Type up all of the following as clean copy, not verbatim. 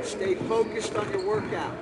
Stay focused on your workout.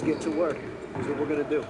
Let's get to work. Here's what we're gonna do.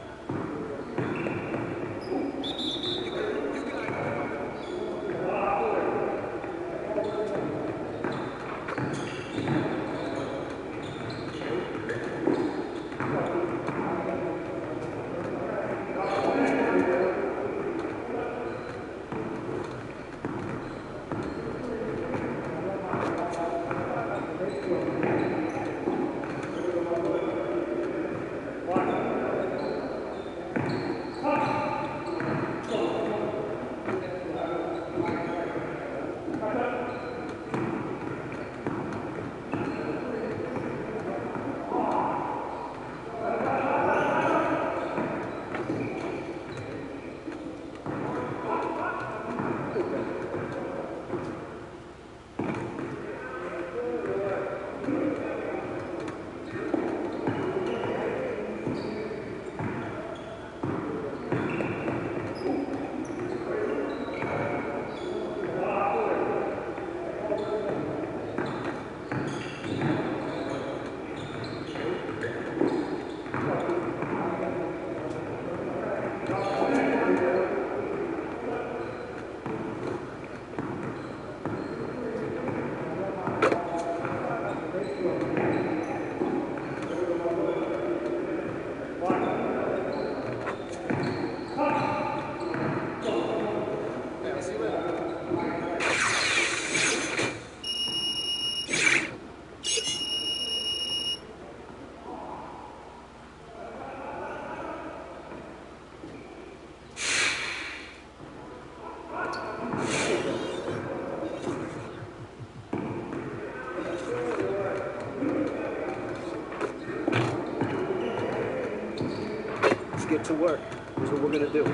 Let's get to work. Here's what we're gonna do.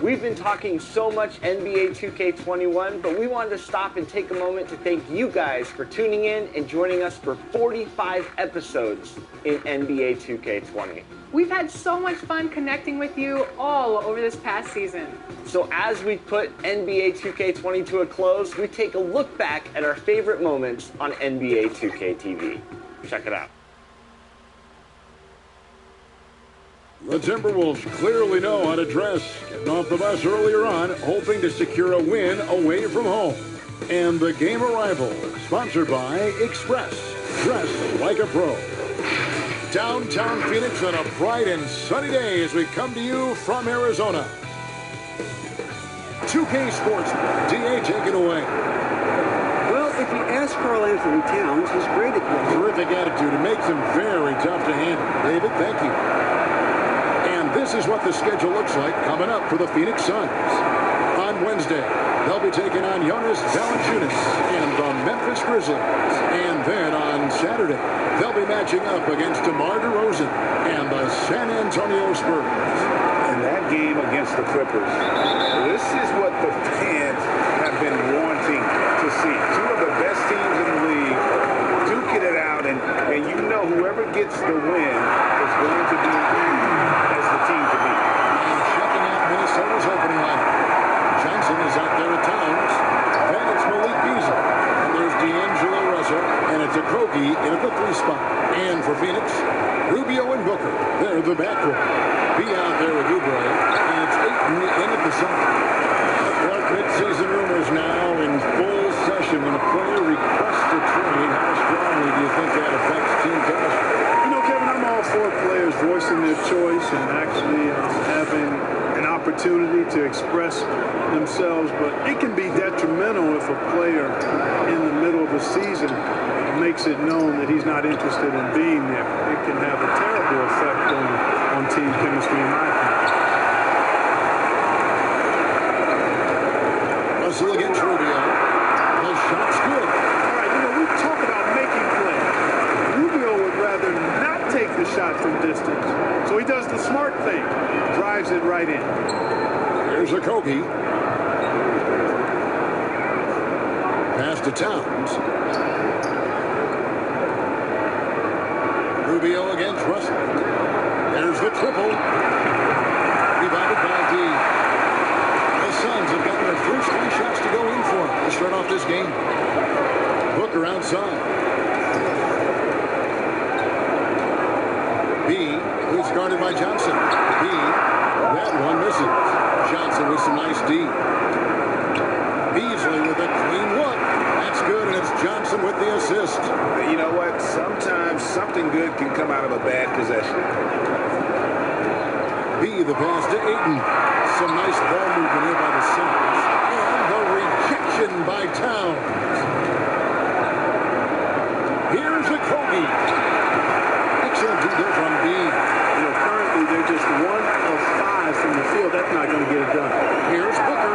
We've been talking so much NBA 2K21, but we wanted to stop and take a moment to thank you guys for tuning in and joining us for 45 episodes in NBA 2K20. We've had so much fun connecting with you all over this past season. So as we put NBA 2K20 to a close, we take a look back at our favorite moments on NBA 2K TV. Check it out. The Timberwolves clearly know how to dress, getting off the bus earlier on, hoping to secure a win away from home. And the game arrival, sponsored by Express, dress like a pro. Downtown Phoenix on a bright and sunny day as we come to you from Arizona. 2K Sports, DA, take it away. Well, if you ask Karl Anthony Towns, he's great at this. Terrific attitude. It makes him very tough to handle. David, thank you. And this is what the schedule looks like coming up for the Phoenix Suns. On Wednesday, they'll be taking on Jonas Valanciunas and the Memphis Grizzlies. And then on Saturday, they'll be matching up against DeMar DeRozan and the San Antonio Spurs. And that game against the Clippers, this is what the fans have been wanting to see. Two of the best teams in the league duking it out, and you know whoever gets the win is going to be as the team to beat. And checking out Minnesota's opening lineup. Johnson is out there at Towns. Then it's Malik Beasley. And there's D'Angelo Russell. And it's Okogie in at the 3 spot. And for Phoenix, Rubio and Booker. They're the backcourt. Be out there with Oubre. And it's Ayton in at the center. What mid-season rumors now in full session when a player requests a trade. How strongly do you think that affects team chemistry? You know, Kevin, I'm all for players voicing their choice and actually having an opportunity to express themselves, but it can be detrimental if a player in the middle of a season makes it known that he's not interested in being there. It can have a terrible effect on team chemistry, in my opinion. Russell against Rubio. The shot's good. All right, you know, we talk about making plays. Rubio would rather not take the shot from distance, so he does the smart thing, drives it right in. Here's Okogie. Pass to Towns. Rubio against Russell. There's the triple. Rebounded by D. The Suns have gotten their first 3 shots to go in for to start off this game. Booker outside. B, who's guarded by Johnson. B, that one misses. Johnson with some nice D. Beasley with a clean look. That's good, and it's Johnson with the assist. You know what? Sometimes something good can come out of a bad possession. B, the pass to Ayton. Some nice ball movement here by the Suns. And the rejection by Towns. Here's Okogie. Excellent D there from B. You know, currently they're just 1 of 5 from the field. That's not going to get it done. Here's Booker.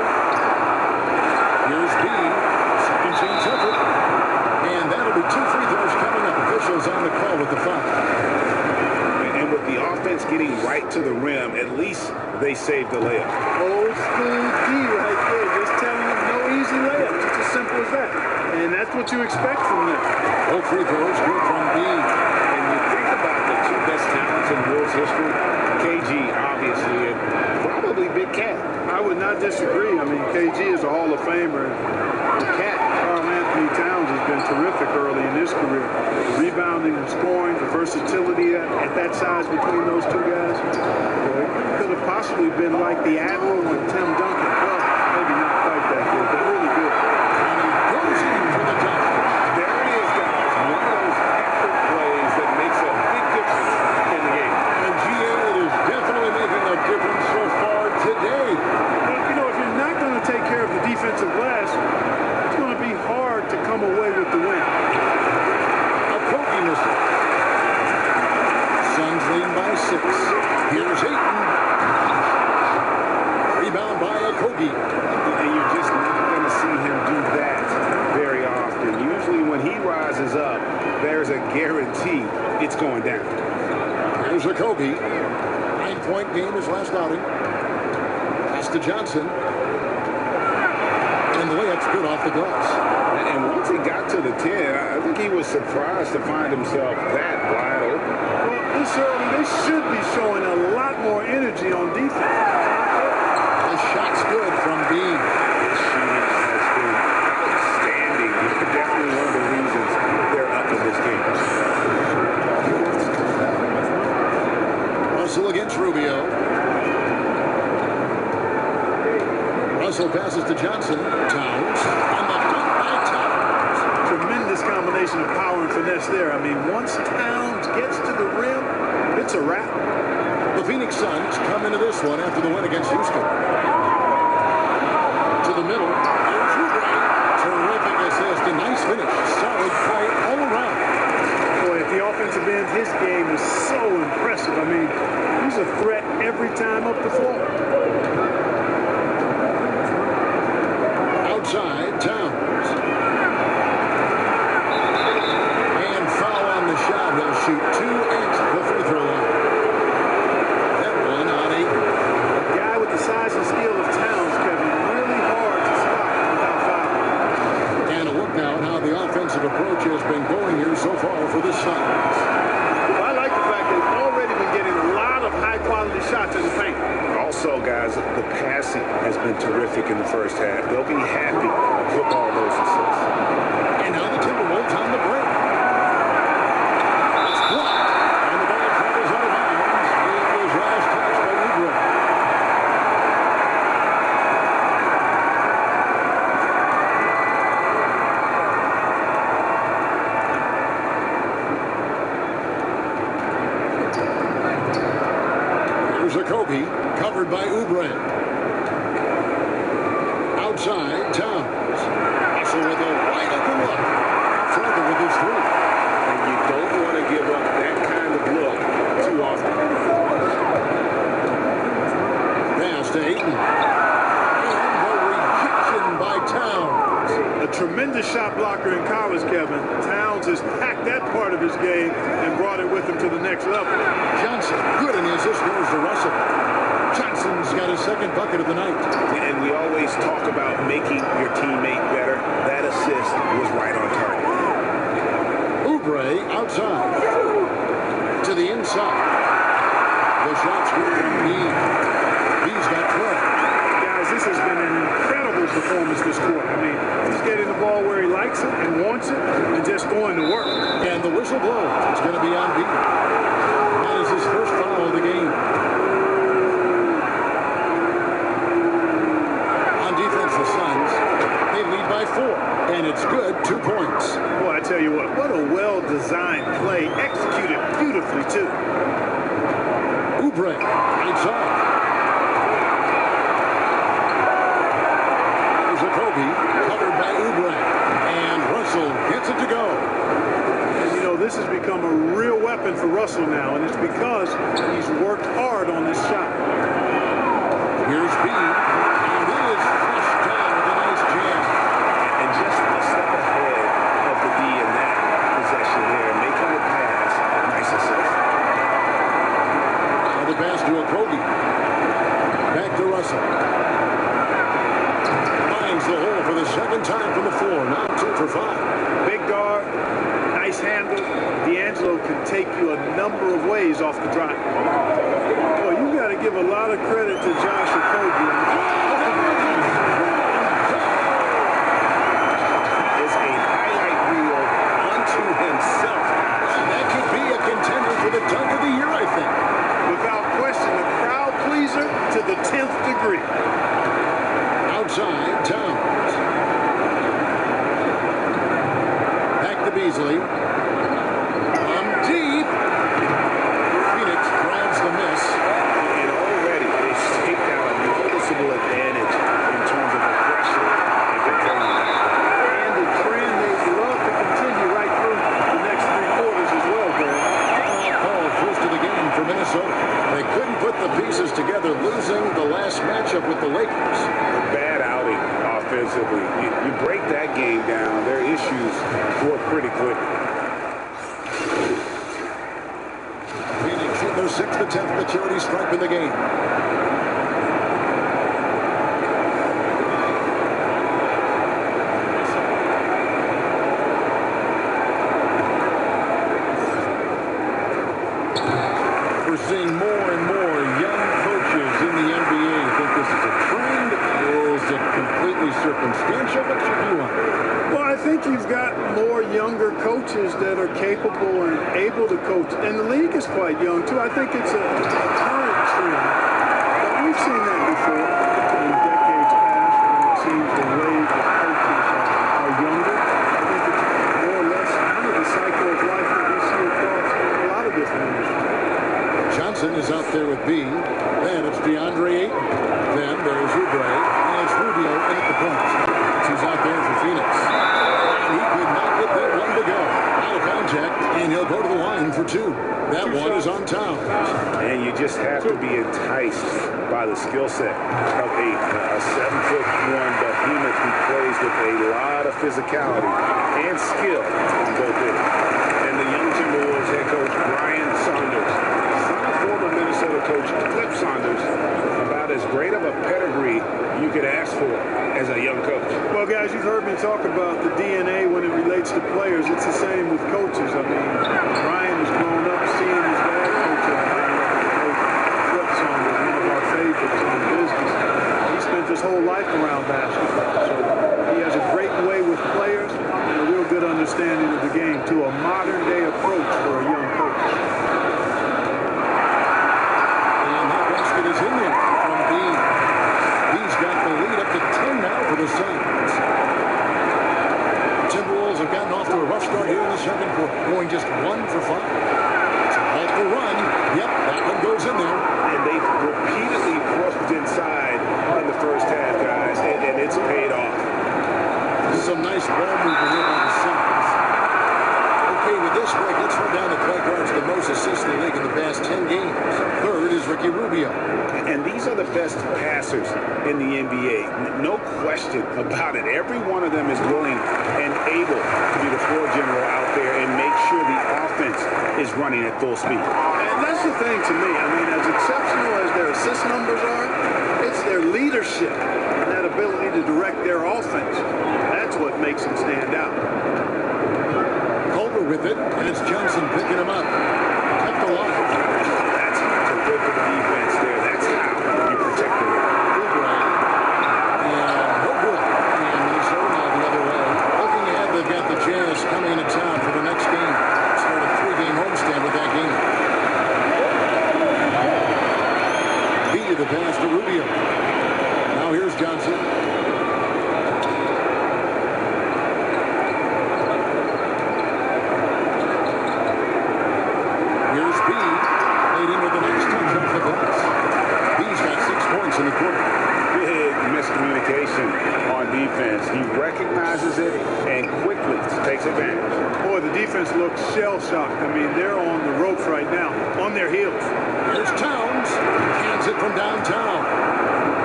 Here's B. Second chance effort. And that'll be 2 free throws coming up. Officials on the call with the foul. And with the offense getting right to the rim, at least they saved the layup. Old school D right there, just telling them no easy layup. Just as simple as that. And that's what you expect from them. Both free throws good from B. And you think about the 2 best talents in Wolves history, KG, obviously, and probably Big Cat. I would not disagree. I mean, KG is a Hall of Famer. The cat, Karl Anthony Towns, has been terrific early in his career. The rebounding and scoring, the versatility at that size between those 2 guys. Could have possibly been like the Admiral and Tim Duncan. Well, maybe not quite that good, but really good. And he goes in for the touch. There it is, guys. One of those effort plays that makes a big difference in the game. And GA, it is definitely making a difference so far today. But, you know, if you're not going to take care of the defensive glass, it's going to be hard to come away with the win. Okogie missed it. Suns leading by 6. Here's Ayton. Rebound by Okogie. And you're just not going to see him do that very often. Usually when he rises up, there's a guarantee it's going down. Here's Okogie. 9-point game his last outing. Pass to Johnson. And the layup's good off the glass. And once he got to the 10, I think he was surprised to find himself that wide open. Well, this early, they should be showing a lot more energy on defense. The shot's good from Bean. The shooting has been outstanding. Definitely one of the reasons they're up in this game. Russell against Rubio. Russell passes to Johnson. Towns. And the dunk by Towns. Tremendous combination of power and finesse there. I mean, once Towns gets to the rim, it's a wrap. The Phoenix Suns come into this one after the win against Houston. To the middle. Here's Oubre. Terrific assist. A nice finish. Solid play all around. Boy, at the offensive end, his game is so impressive. I mean, he's a threat every time up the floor. Outside, Towns. And foul on the shot. He'll shoot 2 at the free throw line. That one on 8. A guy with the size and skill of Towns, Kevin, really hard to stop without fouling. And a look now at how the offensive approach has been going here so far for the Suns. I like the fact they've already been getting a lot of high-quality shots in the paint. Also, guys, the passing has been terrific in the first half. They'll be happy with all those assists. And now the Timberwolves on the break. It's blocked. And the ball travels out of bounds. It was last touched by Oubre. Here's Okogie, covered by Oubre. Outside, Towns. Russell with a wide open look. Further with his 3. And you don't want to give up that kind of look too often. Pass to Ayton. And the rejection by Towns. A tremendous shot blocker in college, Kevin. Towns has packed that part of his game and brought it with him to the next level. Johnson, good in his assist, goes to Russell. Johnson's got his second bucket of the night. And we always talk about making your teammate better. That assist was right on target. Oubre outside. To the inside. The shot's good from Bean. He's got 12. Guys, this has been an incredible performance this quarter. I mean, he's getting the ball where he likes it and wants it and just going to work. And the whistle blows. It's going to be on Bean. That is his first foul of the game. On defense, the Suns, they lead by 4. And it's good, 2 points. Boy, I tell you what a well-designed play, executed beautifully, too. Oubre, outside. There's Okogie, covered by Oubre. And Russell gets it to go. And, you know, this has become a real weapon for Russell now, and it's because he's worked hard on this shot. Here's Bean, and it is flushed down with a nice jam. And just a step ahead of the D in that possession there, making the pass. Nice assist. Now the pass to Okogie. Back to Russell. Finds the hole for the second time from the floor. Now 2 for 5. Big guard, nice handle. D'Angelo can take you a number of ways off the drive. Boy, you got to give a lot of credit to Josh Okogie. Is a highlight reel unto himself. And that could be a contender for the dunk of the year, I think. Without question, a crowd pleaser to the 10th degree. Outside, Towns. Back to Beasley. From deep. Phoenix grabs the miss. And already they've taken out a noticeable advantage in terms of aggression and controlling that. And the trend they'd love to continue right through the next 3 quarters as well, Greg. Call first of the game for Minnesota. They couldn't put the pieces together, losing the last matchup with the Lakers. Bad outing offensively. You break that game down, their issues work pretty quick. Phoenix with their 6th attempt maturity stripe in the game. We're seeing more and more young coaches in the NBA. You think this is a trend, or is it completely circumstantial? What's your view on it? Well, I think you've got more younger coaches that are capable and able to coach. And the league is quite young, too. I think it's a current trend. But we've seen that before in decades past when it seems the way that coaches are younger. I think it's more or less kind of the cycle of life that we see across a lot of different industries. Johnson is out there with B. Then it's DeAndre Ayton. Then there's Oubre. And it's Rubio in at the point. He's out there for Phoenix. And he could not get that one to go. Out of contact, and he'll go to the line for two. That one is on Towns. And you just have to be enticed by the skill set of a 7'1" behemoth who plays with a lot of physicality and skill on both ends. And the young Timberwolves head coach Brian Saunders, son of former Minnesota coach Flip Saunders, about as great of a pedigree you could ask for as a young coach. Well, guys, you've heard me talk about the DNA when it relates to players. It's the same with coaches. I mean, Brian has grown up seeing his dad coach at a high level. Flip Saunders, one of our favorites in the business. He spent his whole life around basketball. So he has a great way with players and a real good understanding of the game, to a modern-day approach for a young coach. And that basket is in there from B. He's got the lead up to 10 now for the Suns. Timberwolves have gotten off to a rough start here in the second quarter, going just 1 for 5. It's a halt the run. Yep, that one goes in there. And they've repeatedly pushed inside in the first half, guys, and it's paid off. Some nice ball movement here by the Suns. Okay, with this break, let's run down the play guards, the most assists in the league in the past 10 games. Third is Ricky Rubio. And these are the best passers in the NBA. No question about it. Every one of them is willing and able to be the floor general out there and make sure the offense is running at full speed. And that's the thing to me. I mean, as exceptional as their assist numbers are, it's their leadership and that ability to direct their offense. That's what makes them stand out. Culver with it, and it's Johnson picking him up. Kept the line. That's good for the defense there. That's how you protect the rim. And no good. And Minnesota now the other way. Looking ahead, they've got the Jazz coming into town for the next game. Start a 3-game homestand with that game. B the pass to Rubio. Now here's Johnson. Here's B. Leading with the next touch off the glass. B's got 6 points in the quarter. Big miscommunication on defense. He recognizes it and quickly takes advantage. Boy, the defense looks shell-shocked. I mean, they're on the ropes right now, on their heels. Here's Towns. Hands it from downtown.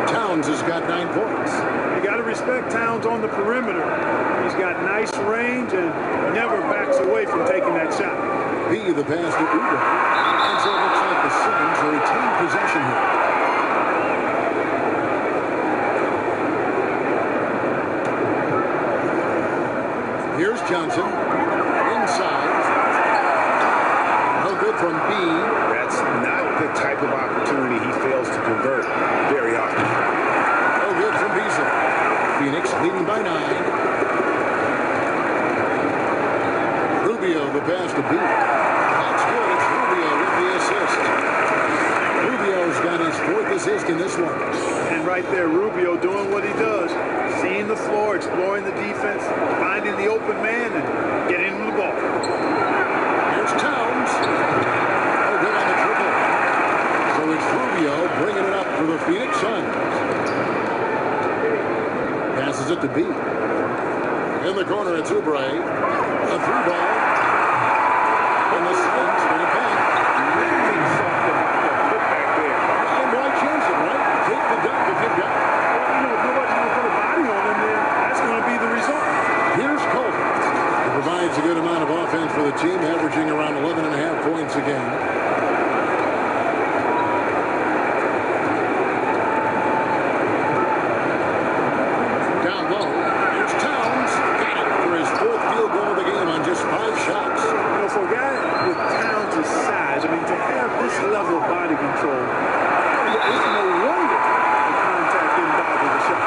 Towns has got 9 points. You got to respect Towns on the perimeter. He's got nice range and never backs away from taking that shot. B the pass to Oubre. And so it looks like the Suns will retain possession here. Here's Johnson. Inside. No good from B. That's not the type of opportunity he fails to convert very often. No good from Beasley. Phoenix leading by 9. Rubio the pass to B. That's good. It's Rubio with the assist. Rubio's got his 4th assist in this one. And right there, Rubio doing what he does. Seeing the floor, exploring the defense, finding the open man, and getting him the ball. Here's Towns. No good on the triple. So it's Rubio bringing it up for the Phoenix Suns. Passes it to B. In the corner, it's Oubre. A through ball. And the Suns bring it back. And why chance it, right? Take the dunk if you've got it. Well, you know, if nobody's going to put a body on him, then that's going to be the result. Here's Culver. He provides a good amount of offense for the team, averaging around 11.5 points a game. Down low. Here's Towns. Got it for his 4th field goal of the game on just 5 shots. You know, for a guy with Towns' size, I mean, to have this level level of body control. It's no wonder the contact didn't bother the shot.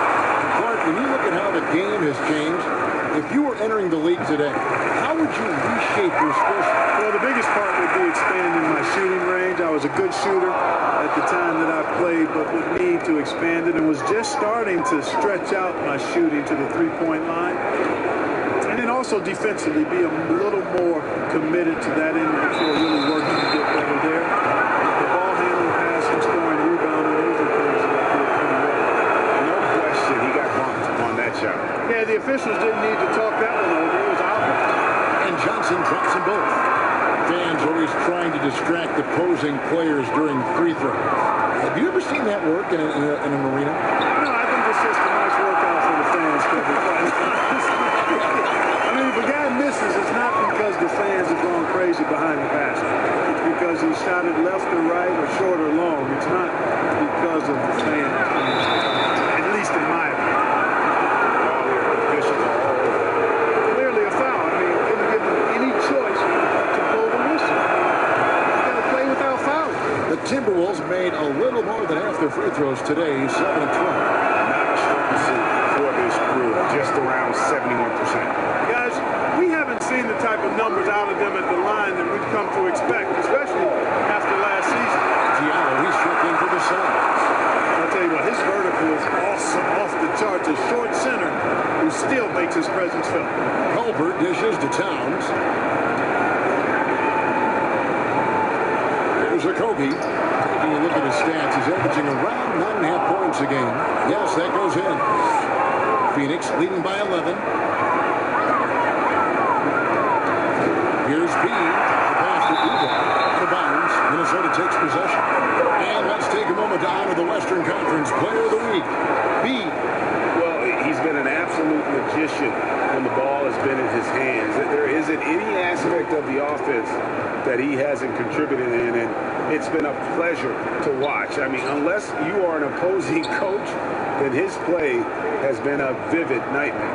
Clark, when you look at how the game has changed, if you were entering the league today, how would you reshape your skill set? Well, the biggest part would be expanding my shooting range. I was a good shooter at the time that I played, but would need to expand it and was just starting to stretch out my shooting to the three-point line. And then also defensively be a little more committed to that end of the floor, really working to get better there. The ball handling, passing, scoring, rebounding, those are things that I did pretty well. No question, he got bumped on that shot. Yeah, the officials didn't need to talk that one over. It was out. And Johnson drops them both. Fans always trying to distract opposing players during free throws. Have you ever seen that work in an arena? No, I think it's just a nice workout for the fans. I mean, if a guy misses, it's not because the fans have gone crazy behind the basket. It's because he shot it left or right or short or long. It's not because of the fans, at least in my opinion. Clearly a foul. I mean, didn't give them any choice to blow the whistle. You got to play without fouling. The Timberwolves made a little more than half their free throws today, 7 of 12. Not a strong suit for this crew, just around 71%. Guys, we haven't seen the type of numbers out of them at the line that we've come to expect, especially after last season. Diallo, he's checked in for the Suns. I'll tell you what, his vertical is awesome, off the charts. A short center who still makes his presence felt. Colbert dishes to Towns. Here's Okogie. Taking a look at his stats, he's averaging around 9.5 points a game. Yes, that goes in. Phoenix leading by 11. Here's B. The pass to Udoka. Out of bounds. Minnesota takes possession. And let's take a moment to honor the Western Conference Player of the Week. B. Well, he's been an absolute magician when the ball has been in his hands. There isn't any aspect of the offense that he hasn't contributed in, and it's been a pleasure to watch. I mean, unless you are an opposing coach, then his play has been a vivid nightmare.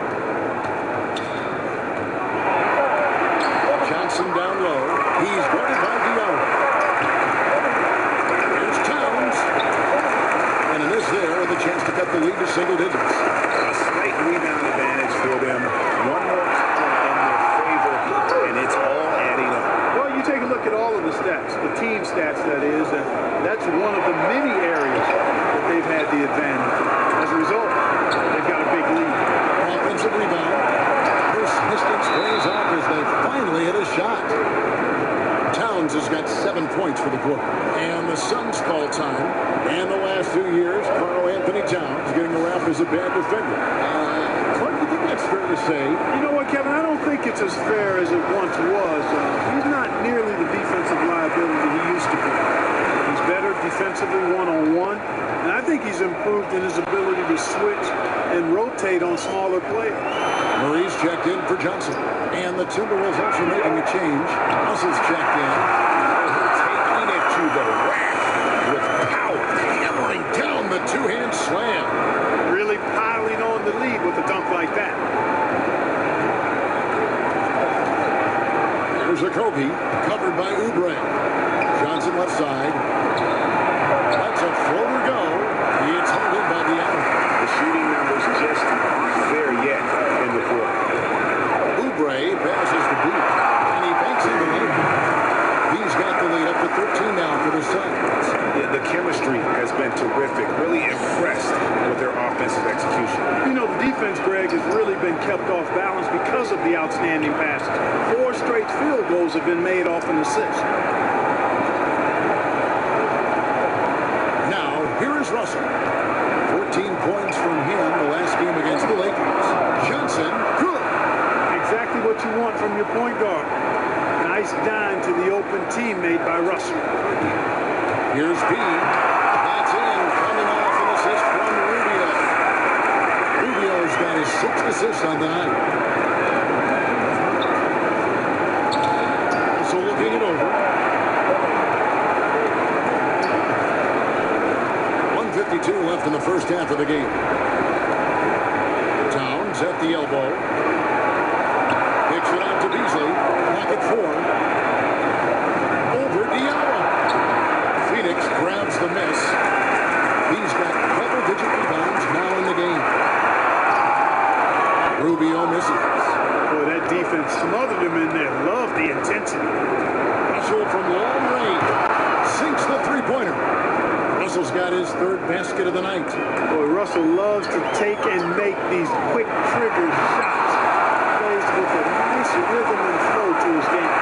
Johnson down low. He's guarded by Diallo. Here's Towns. And an is there with a chance to cut the lead to single digits. A slight rebound advantage for them. One more in their favor, and it's all adding up. Well, you take a look at all of the stats, the team stats, that is, and that's one of the many areas that they've had the advantage. As a result, they've got a big lead. Offensive rebound. Persistence plays off as they finally hit a shot. Towns has got 7 points for the quarter. And the Suns call time. And the last 2 years, Karl Anthony Towns getting a rap as a bad defender. Clark, you think that's fair to say? You know what, Kevin? I don't think it's as fair as it once was. He's not nearly the defensive liability he used to be. He's better defensively one-on-one. And I think he's improved in his ability to switch and rotate on smaller players. Murray's checked in for Johnson. And the Timberwolves also making a change. Russell's checked in. Taking it to the rack with power. Hammering down the two-hand slam. Really piling on the lead with a dunk like that. There's Okogie, covered by Oubre. Johnson left side. That's a floater go. It's held in by Diallo. The shooting numbers just aren't there yet in the quarter. Oubre passes the boot, and he banks in the lane. He's got the lead up to 13 now for the Suns. Yeah, the chemistry has been terrific. Really impressed with their offensive execution. You know, the defense, Greg, has really been kept off balance because of the outstanding passes. 4 straight field goals have been made off an assist. Now, here is Russell. 14 points from him the last game against the Lakers. Johnson, good. Exactly what you want from your point guard. Nice dime to the open teammate by Russell. Here's B. That's in, coming off an assist from Rubio. Rubio's got his 6th assist on the night. Also looking it over. 1:52 left in the first half of the game. Towns at the elbow. Picks it out to Beasley. Back at 4. Over Diallo. Russell's got his third basket of the night. Boy, Russell loves to take and make these quick trigger shots. Plays with a nice rhythm and flow to his game.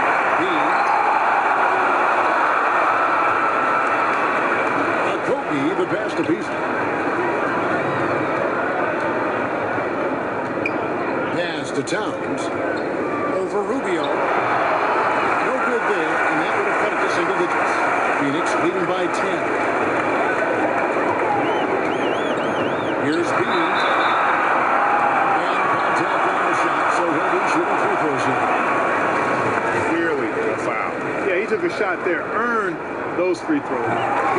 Kobe, the pass to Beasley. Pass to Towns. Over Rubio. No good there, and that would have cut it to single digits. Phoenix leading by 10. Here's Bean. And contact on the shot, so he'll be shooting free throws here. Clearly a foul. Yeah, he took a shot there, earned those free throws.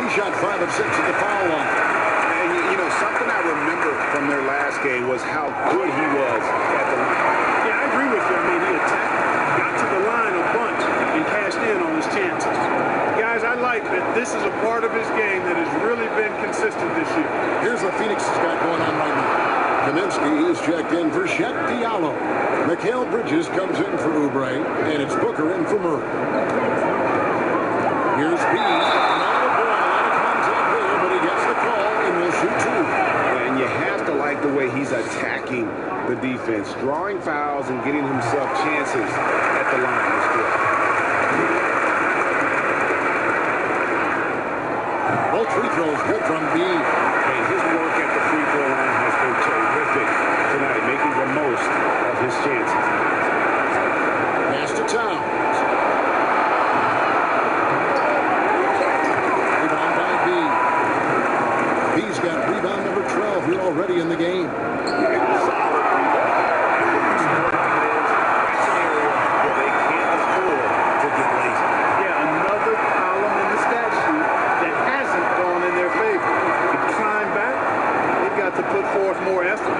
He shot 5 of 6 at the foul line. And, you know, something I remember from their last game was how good he was at the line. Yeah, I agree with you. I mean, he attacked, got to the line a bunch, and cashed in on his chances. Guys, I like that this is a part of his game that has really been consistent this year. Here's what Phoenix has got going on right now. Kaminsky is checked in for Shaq Diallo. Mikal Bridges comes in for Oubre, and it's Booker in for Murray. Here's Bean. Another ball, a lot of contact there, but he gets the call and will shoot 2. And you have to like the way he's attacking the defense, drawing fouls and getting himself chances at the line is good. Both free throws good from Bean. And his work at the free throw line has been terrific tonight, making the most of his chances. Pass to Towns. Rebound by Bean. Bean's got rebound number 12 here already in the game. Solid rebound. That's an area where they can't afford to get lazy. Yeah, another column in the stat sheet that hasn't gone in their favor. To climb back, they've got to put forth more effort.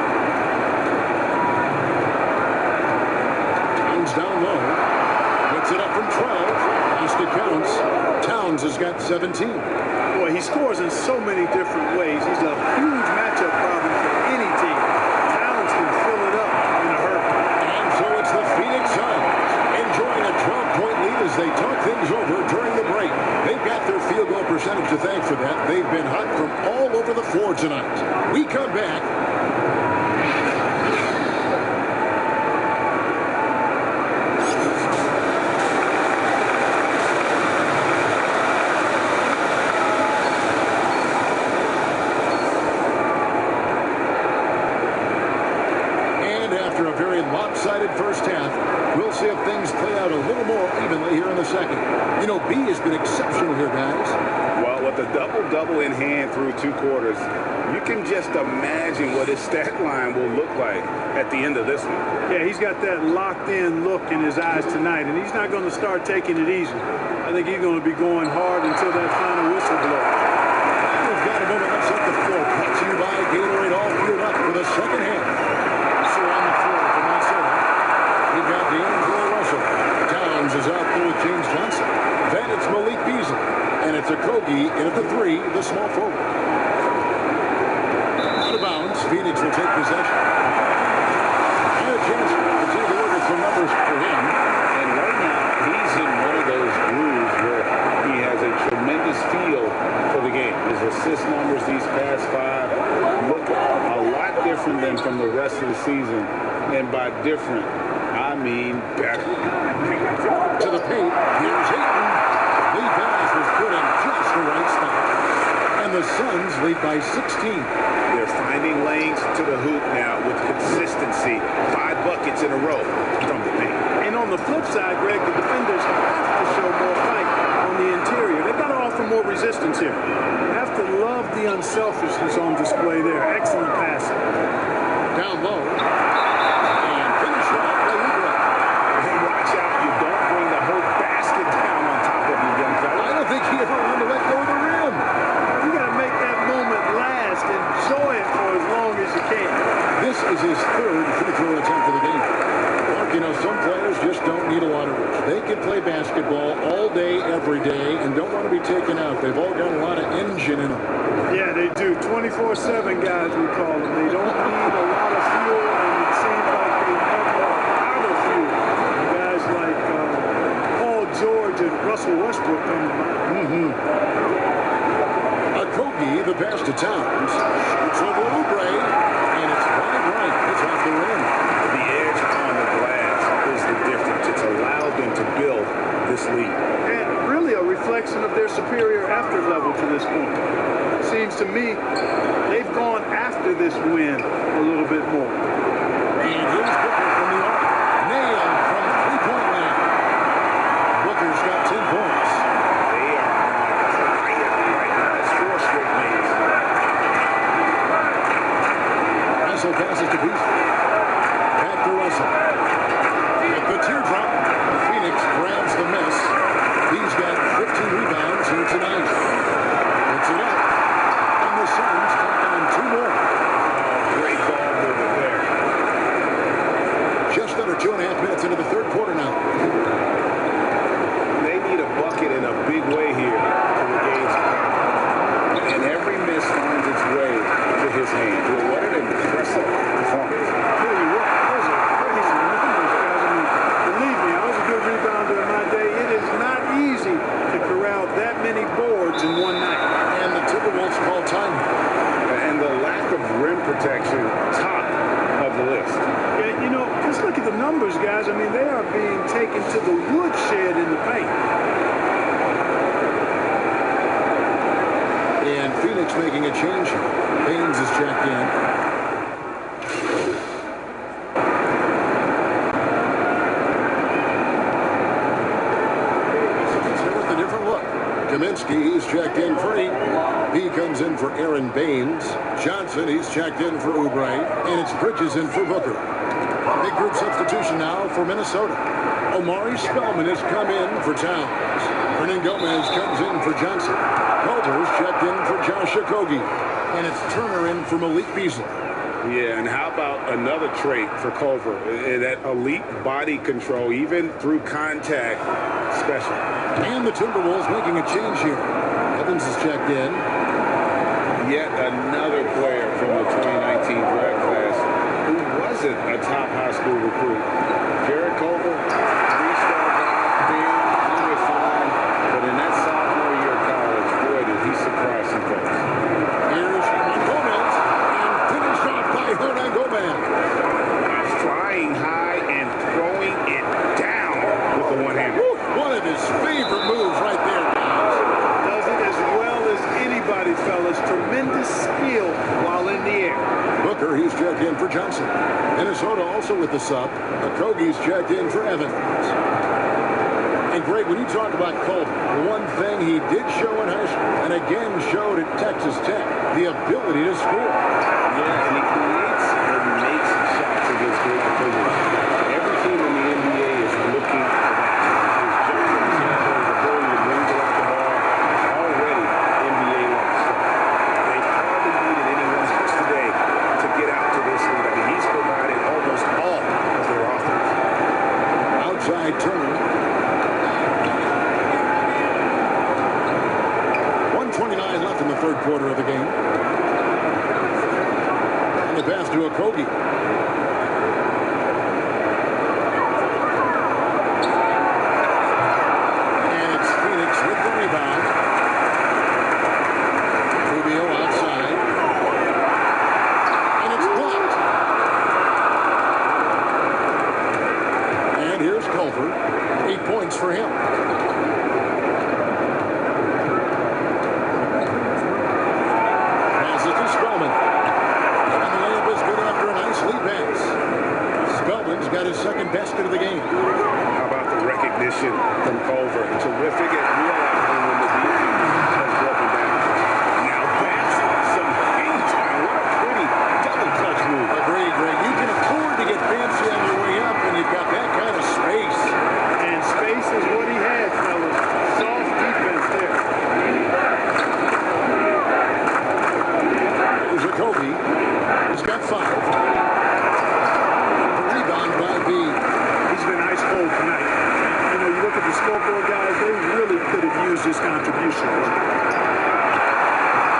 Towns down low. Puts it up from 12. Basket counts. Towns has got 17. Boy, he scores in so many different ways. He's a huge matchup problem for any team. Towns can fill it up in a hurry. And so it's the Phoenix Suns enjoying a 12-point lead as they talk things over during the break. They've got their field goal percentage to thank for that. They've been hot from all over the floor tonight. We come back. Lopsided first half. We'll see if things play out a little more evenly here in the second. You know, B has been exceptional here, guys. Well, with a double-double in hand through 2 quarters, you can just imagine what his stat line will look like at the end of this one. Yeah, he's got that locked-in look in his eyes tonight, and he's not going to start taking it easy. I think he's going to be going hard until that final whistle blows. We've got a moment left at the floor. Brought to you by Gatorade All Fueled Up for the second half. So on the floor for Minnesota, we've got D'Angelo Russell. Towns is out there with James Johnson. Then it's Malik Beasley. And it's Okogie in at the 3, the small forward. Out of bounds, Phoenix will take possession. And a chance to take a look at some numbers for him. And right now, he's in one of those grooves where he has a tremendous feel for the game. His assist numbers these past 5 look a lot different than from the rest of the season. And by different, I mean better. To the paint, here's Ayton. Lee pass was put in just the right spot. And the Suns lead by 16. They're finding lanes to the hoop now with consistency. 5 buckets in a row from the paint. And on the flip side, Greg, the defenders have to show more fight on the interior. They've got to offer more resistance here. You have to love the unselfishness on display there. Excellent passing. Down low. And finished off by Oubre. And watch out, you don't bring the whole basket down on top of you, young fella. I don't think he ever wanted to let go of the rim. You got to make that moment last. Enjoy it for as long as you can. This is his 3rd free throw attempt of the game. Mark, you know, some players just don't need a lot of reach. They can play basketball all day, every day, and don't want to be taken out. They've all got a lot of engine in them. Yeah, they do. 24/7 guys, we call them. They don't need a lot of fuel, and it seems like they never are out of fuel. Guys like Paul George and Russell Westbrook come to mind. Okogie Okogie, the pass to Towns. Shoots over Oubre, and it's wide right. It's off the rim. The edge on the glass is the difference. It's allowed them to build this lead. And really a reflection of their superior effort level to this point. Seems to me they've gone after this win a little bit more. And here's Booker from the arc. Nailed from three-point land. Booker's got 10 points. They are on fire right now. It's 4 straight games. Russell passes to Beasley. Back to Russell. With the teardrop, Phoenix grabs the miss. He's got 15 rebounds here tonight. Puts it up. And the Suns tack on 2 more. Great ball movement there. Just under 2.5 minutes into the third quarter now. They need a bucket in a big way here to regain some confidence. And every miss finds its way to his hand. Well, what an impressive performance. Tell you what, those are crazy numbers, guys. I mean, believe me, I was a good rebounder in my day. It is not easy to corral that many boards in one night. And the Timberwolves call time. And the lack of rim protection, top of the list. Yeah, you know, just look at the numbers, guys. I mean, they are being taken to the woodshed in the paint. And Phoenix making a change. Haynes is checked in. So with a different look. Kaminsky, he's checked in for 8. He comes in for Aaron Baines. Johnson, he's checked in for Oubre. And it's Bridges in for Booker. Big group substitution now for Minnesota. Omari Spellman has come in for Towns. Hernan Gomez comes in for Johnson. Culver's checked in for Josh Okogie. And it's Turner in for Malik Beasley. Yeah, and how about another trait for Culver? That elite body control, even through contact, special. And the Timberwolves making a change here. Evans is checked in. Yet another player from the 2019 draft class who wasn't a top high school recruit. Jared Culver, 3-star guy, he was fine, but in that sophomore year of college, boy, did he surprise some folks. Here's Gomez, and finished off by Hernan Gomez. Flying high and throwing it down with the one-hander. One of his favorite moves right there, guys. Does it as well as anybody, fellas. Tremendous skill while in the air. Booker, he's checked in for Johnson. Minnesota also with the sub. Okogie's checked in for Evans. And Greg, when you talk about Culver, the one thing he did show in high school, and again showed at Texas Tech, the ability to score. Yeah, and he creates and makes shots against great opponents. Every team in the NBA is looking for that. His jump, his ability to wrangle up the ball, already NBA level stuff. They probably needed anyone else today to get out to this lead. I mean, he's provided almost all of their offense. Outside Turner. 1:29 left in the third quarter of the game. And the pass to Okogie. And it's Phoenix with the rebound. Rubio outside. And it's blocked. And here's Culver. 8 points for him. Passes to Spellman. And the layup is good after a nice lead pass. Spellman's got his second basket of the game. How about the recognition from Culver? Terrific at realizing when the defense has broken down. Now that's some hang time. What a pretty double clutch move. Agreed, Greg. You can afford to get fancy on your way up when you've got that kind of space. And space is what he had, fellas. Soft defense there. There's Okogie. He's got 5. The rebound by B. He's been ice cold tonight. You know, you look at the scoreboard, guys, they really could have used his contribution.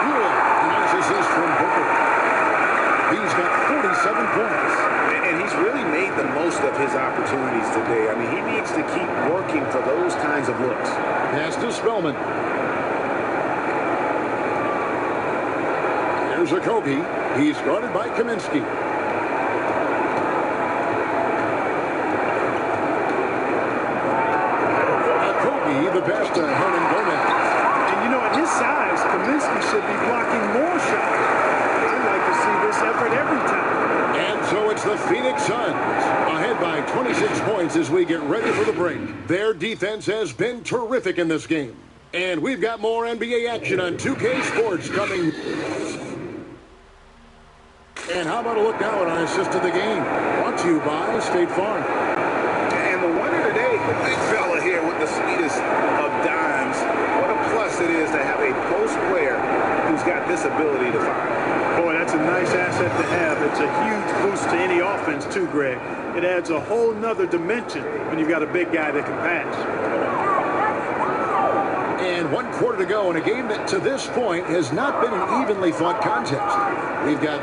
Good. A nice assist from Booker. He's got 47 points. And he's really made the most of his opportunities today. I mean, he needs to keep working for those kinds of looks. Pass to Spellman. Here's Okogie. He's guarded by Kaminsky. Okogie, the pass to Hernan Gomez. And you know, at his size, Kaminsky should be blocking more shots. I'd like to see this effort every time. And so it's the Phoenix Suns ahead by 26 points as we get ready for the break. Their defense has been terrific in this game. And we've got more NBA action on 2K Sports coming. And how about a look now at our assist of the game? Brought to you by State Farm. And the winner today, the big fella here with the sweetest of dimes. What a plus it is to have a post player who's got this ability to fire. Boy, that's a nice asset to have. It's a huge boost to any offense, too, Greg. It adds a whole nother dimension when you've got a big guy that can pass. And 1 quarter to go in a game that to this point has not been an evenly fought contest. We've got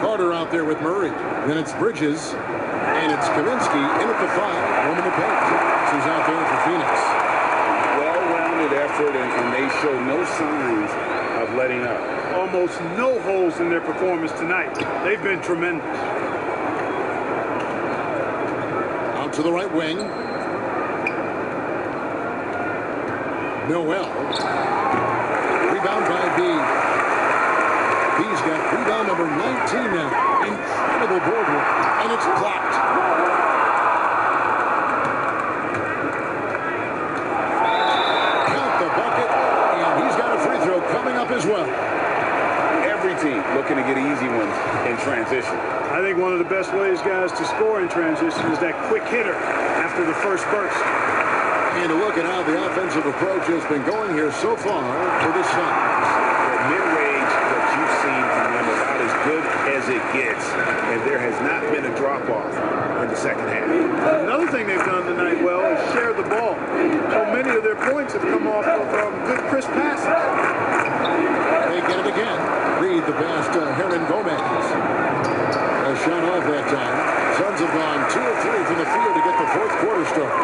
Carter out there with Murray. Then it's Bridges. And it's Kaminsky in at the 5. Home in the paint. Who's out there for Phoenix. Well-rounded effort, and they show no signs of letting up. Almost no holes in their performance tonight. They've been tremendous. Out to the right wing. Noel. Rebound by B. B's got rebound number 19 now. Incredible board work. And it's blocked. Count the bucket. And he's got a free throw coming up as well. Every team looking to get easy ones in transition. I think one of the best ways, guys, to score in transition is that quick hitter after the first burst. And a look at how the offensive approach has been going here so far for the Suns. The mid-range that you've seen from them about as good as it gets, and there has not been a drop-off in the second half. Another thing they've done tonight well is share the ball. So many of their points have come off of good crisp passes. They get it again. Reed the pass to Hernan Gomez. A shot off that time. Suns have gone 2 of 3 from the field to get the fourth quarter started.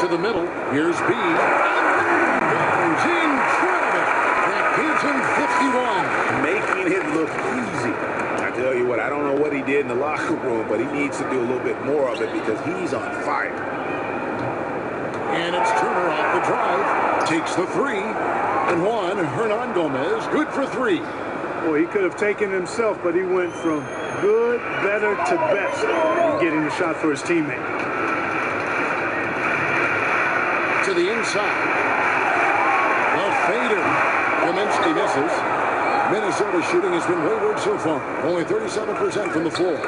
To the middle. Here's B. It's incredible. That gives him 51. Making it look easy. I tell you what, I don't know what he did in the locker room, but he needs to do a little bit more of it because he's on fire. And it's Turner off the drive. Takes the 3. And one. Hernan Gomez. Good for 3. Boy, he could have taken himself, but he went from good, better to best in getting the shot for his teammate. To the inside. The fader. Kaminsky misses. Minnesota shooting has been wayward so far. Only 37% from the floor.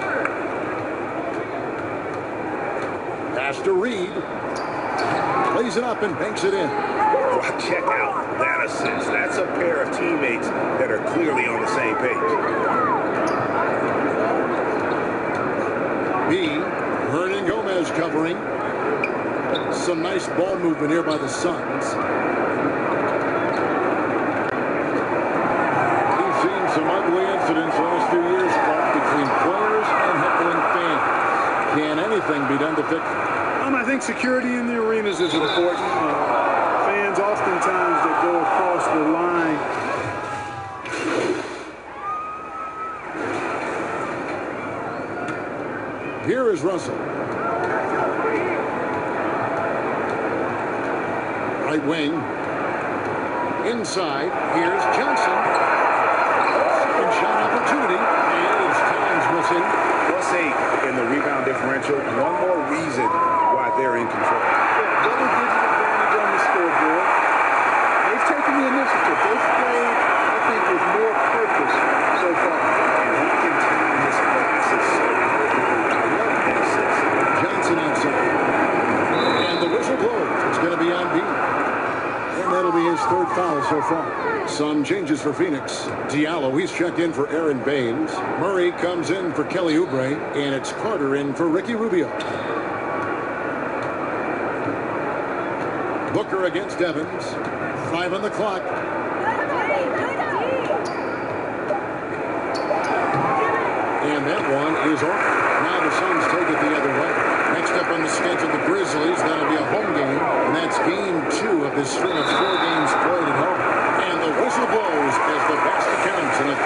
Pass to Reed. Plays it up and banks it in. Check out that assist. That's a pair of teammates that are clearly on the same page. B. Hernan Gomez covering. Some nice ball movement here by the Suns. We've seen some ugly incidents the last few years between players and heckling fans. Can anything be done to fix it? I think security in the arenas is important. Fans oftentimes that go across the line. Here is Russell. Right wing. Inside. Here's Johnson. Second shot opportunity. And his time's missing. +8 in the rebound differential. One more reason why they're in control. Yeah, double-digit advantage on the scoreboard. They've taken the initiative. They've played, I think, with more purpose so far. And he can time his passes so perfectly. I love that assist. Johnson outside. And the whistle blows. It's going to be on B. And that'll be his third foul so far. Some changes for Phoenix. Diallo, he's checked in for Aaron Baines. Murray comes in for Kelly Oubre. And it's Carter in for Ricky Rubio. Booker against Evans. 5 on the clock. And that one is off. Now the Suns take it the other way. Next up on the schedule, the Grizzlies. That'll be a home game. And that's game 2 of this string of 4 games played at home. And the whistle blows as the basket counts in a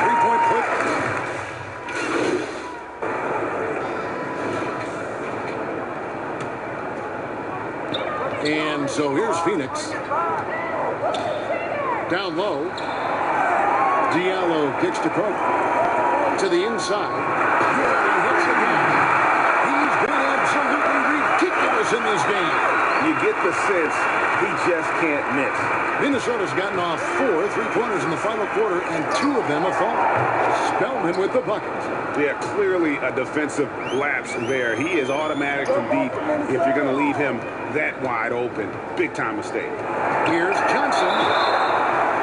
So here's Phoenix. Down low. Diallo kicks to Cook. To the inside. Yeah, he hits it down. He's been absolutely ridiculous in this game. You get the sense he just can't miss. Minnesota's gotten off 4 3-pointers in the final quarter, and 2 of them have fallen. Spellman with the bucket. Yeah, clearly a defensive lapse there. He is automatic from deep if you're going to leave him that wide open. Big time mistake. Here's Johnson.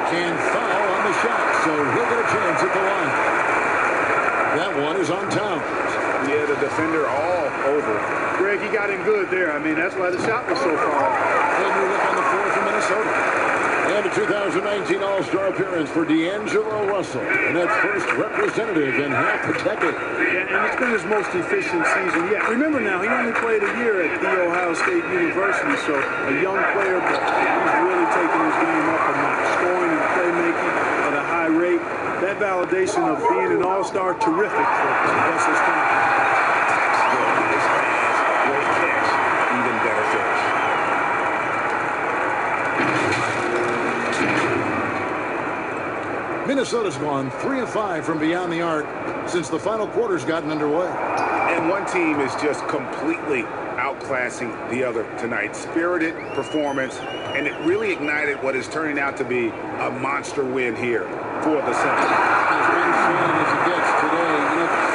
Can foul on the shot, so he'll get a chance at the line. That one is on Towns. Yeah, the defender all over. Greg, he got in good there. I mean, that's why the shot was so far. A new look on the floor for Minnesota. And a 2019 All-Star appearance for D'Angelo Russell. And that's first representative in half a decade. Yeah, and it's been his most efficient season yet. Remember now, he only played a year at The Ohio State University, so a young player, but he's really taken his game up a notch. Scoring and playmaking at a high rate. That validation of being an all-star, terrific for Russell's confidence. Great catch, even better finish. Minnesota's gone 3 of 5 from beyond the arc since the final quarter's gotten underway. And one team is just completely outclassing the other tonight. Spirited performance, and it really ignited what is turning out to be a monster win here for the Suns. As one as it gets today,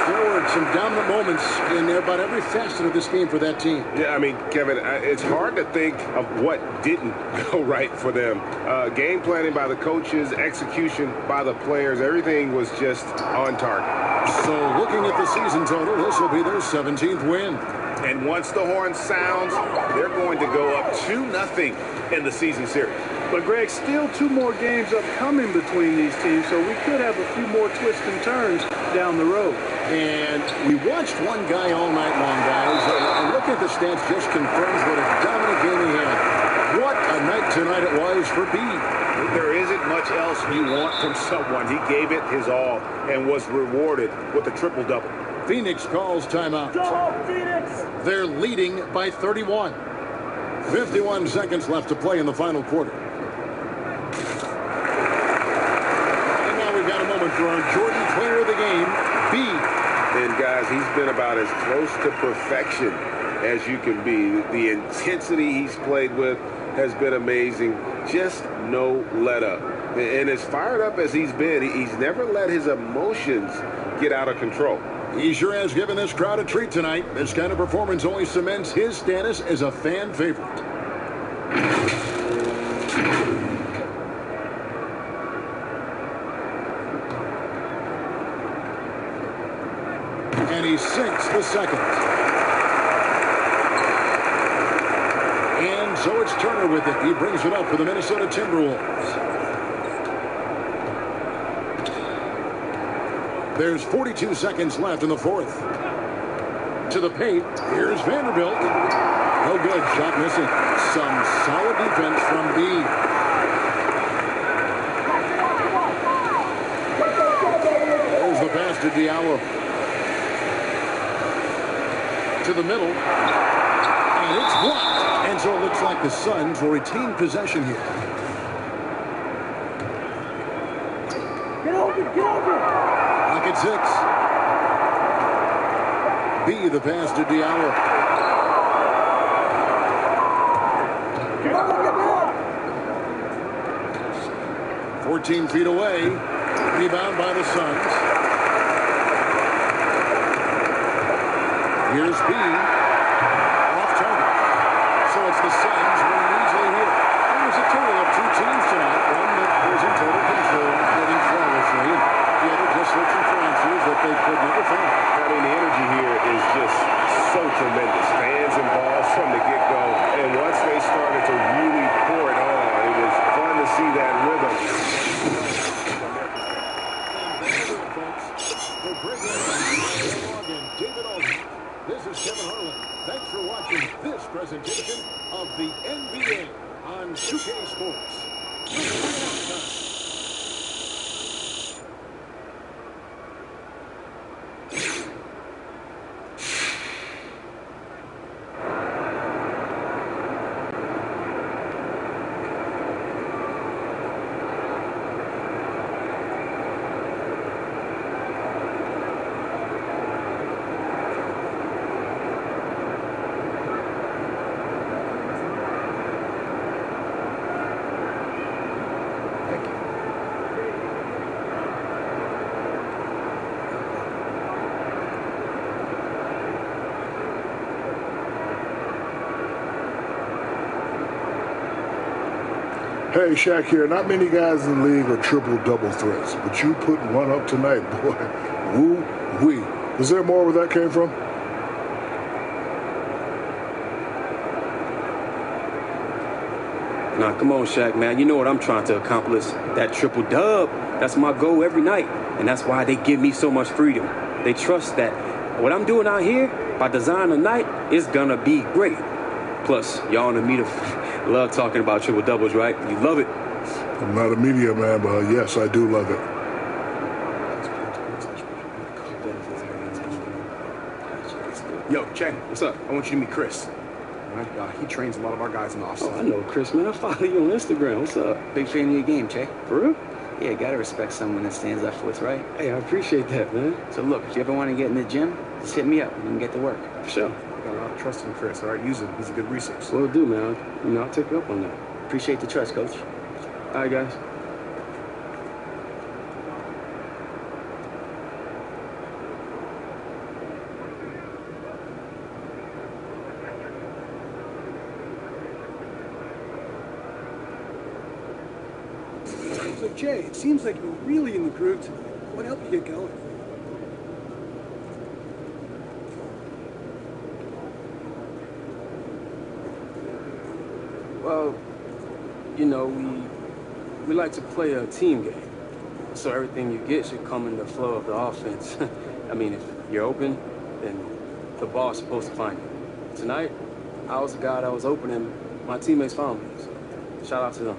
there were some dominant moments in about every facet of this game for that team. Yeah, I mean, Kevin, it's hard to think of what didn't go right for them. Game planning by the coaches, execution by the players, everything was just on target. So looking at the season total, this will be their 17th win. And once the horn sounds, they're going to go up 2-0 in the season series. But, Greg, still 2 more games upcoming between these teams, so we could have a few more twists and turns down the road. And we watched one guy all night long, guys, and looking at the stats just confirms what a dominant game he had. What a night tonight it was for Bede. There isn't much else you want from someone. He gave it his all and was rewarded with a triple-double. Phoenix calls timeout. Go, Phoenix! They're leading by 31. 51 seconds left to play in the final quarter. And now we've got a moment for our Jordan player of the game, Bede. And, guys, he's been about as close to perfection as you can be. The intensity he's played with has been amazing. Just no let up. And as fired up as he's been, he's never let his emotions get out of control. He sure has given this crowd a treat tonight. This kind of performance only cements his status as a fan favorite. And he sinks the second. And so it's Turner with it. He brings it up for the Minnesota Timberwolves. There's 42 seconds left in the fourth. To the paint, here's Vanderbilt. No good, shot missing. Some solid defense from Bede. There's the pass to Diallo. To the middle. And it's blocked. And so it looks like the Suns will retain possession here. Get open, get open! At 6. B, the pass to Diallo. 14 feet away. Rebound by the Suns. Here's B. Off target. So it's the Suns winning easily here. There's a total of 2 teams tonight. One that was in total control, hitting flawlessly. The other just searching for answers that they could never find. I mean, the energy here is just so tremendous. Fans involved from the get-go. And once they started to really pour it on, it was fun to see that rhythm. This is Kevin Harlan. Thanks for watching this presentation of the NBA on 2K Sports. Hey, Shaq here. Not many guys in the league are triple-double threats, but you put one up tonight, boy. Woo-wee. Is there more where that came from? Nah, come on, Shaq, man. You know what I'm trying to accomplish. That triple dub, that's my goal every night. And that's why they give me so much freedom. They trust that what I'm doing out here by design tonight is gonna be great. Plus, y'all in the media love talking about triple doubles, right? You love it. I'm not a media man, but yes, I do love it. Yo, Chang, what's up? I want you to meet Chris. He trains a lot of our guys in the offseason. Oh, I know Chris, man. I follow you on Instagram. What's up? Big fan of your game, Che. For real? Yeah, gotta respect someone that stands up for what's right. Hey, I appreciate that, man. So look, if you ever want to get in the gym, just hit me up and we can get to work. For sure. I got a lot of trust in Chris, all right? Use him. He's a good resource. Will do, man. I'll take you up on that. Appreciate the trust, Coach. All right, guys. So, Jay, it seems like you're really in the groove tonight. What helped you get going? Well, you know, we like to play a team game. So everything you get should come in the flow of the offense. I mean, if you're open, then the ball's supposed to find you. Tonight, I was the guy that was open and my teammates found me. So shout out to them.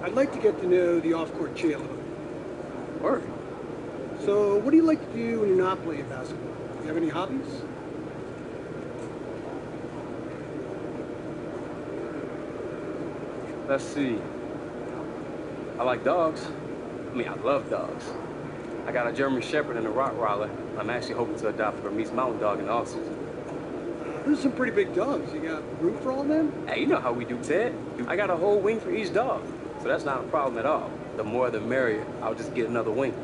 I'd like to get to know the off-court Jay a little bit. Word. So, what do you like to do when you're not playing basketball? Do you have any hobbies? Let's see. I like dogs. I mean, I love dogs. I got a German Shepherd and a Rottweiler. I'm actually hoping to adopt a Burmese Mountain Dog in the offseason. Those are some pretty big dogs. You got room for all of them? Hey, you know how we do, Ted. I got a whole wing for each dog. So that's not a problem at all. The more the merrier. I'll just get another wing.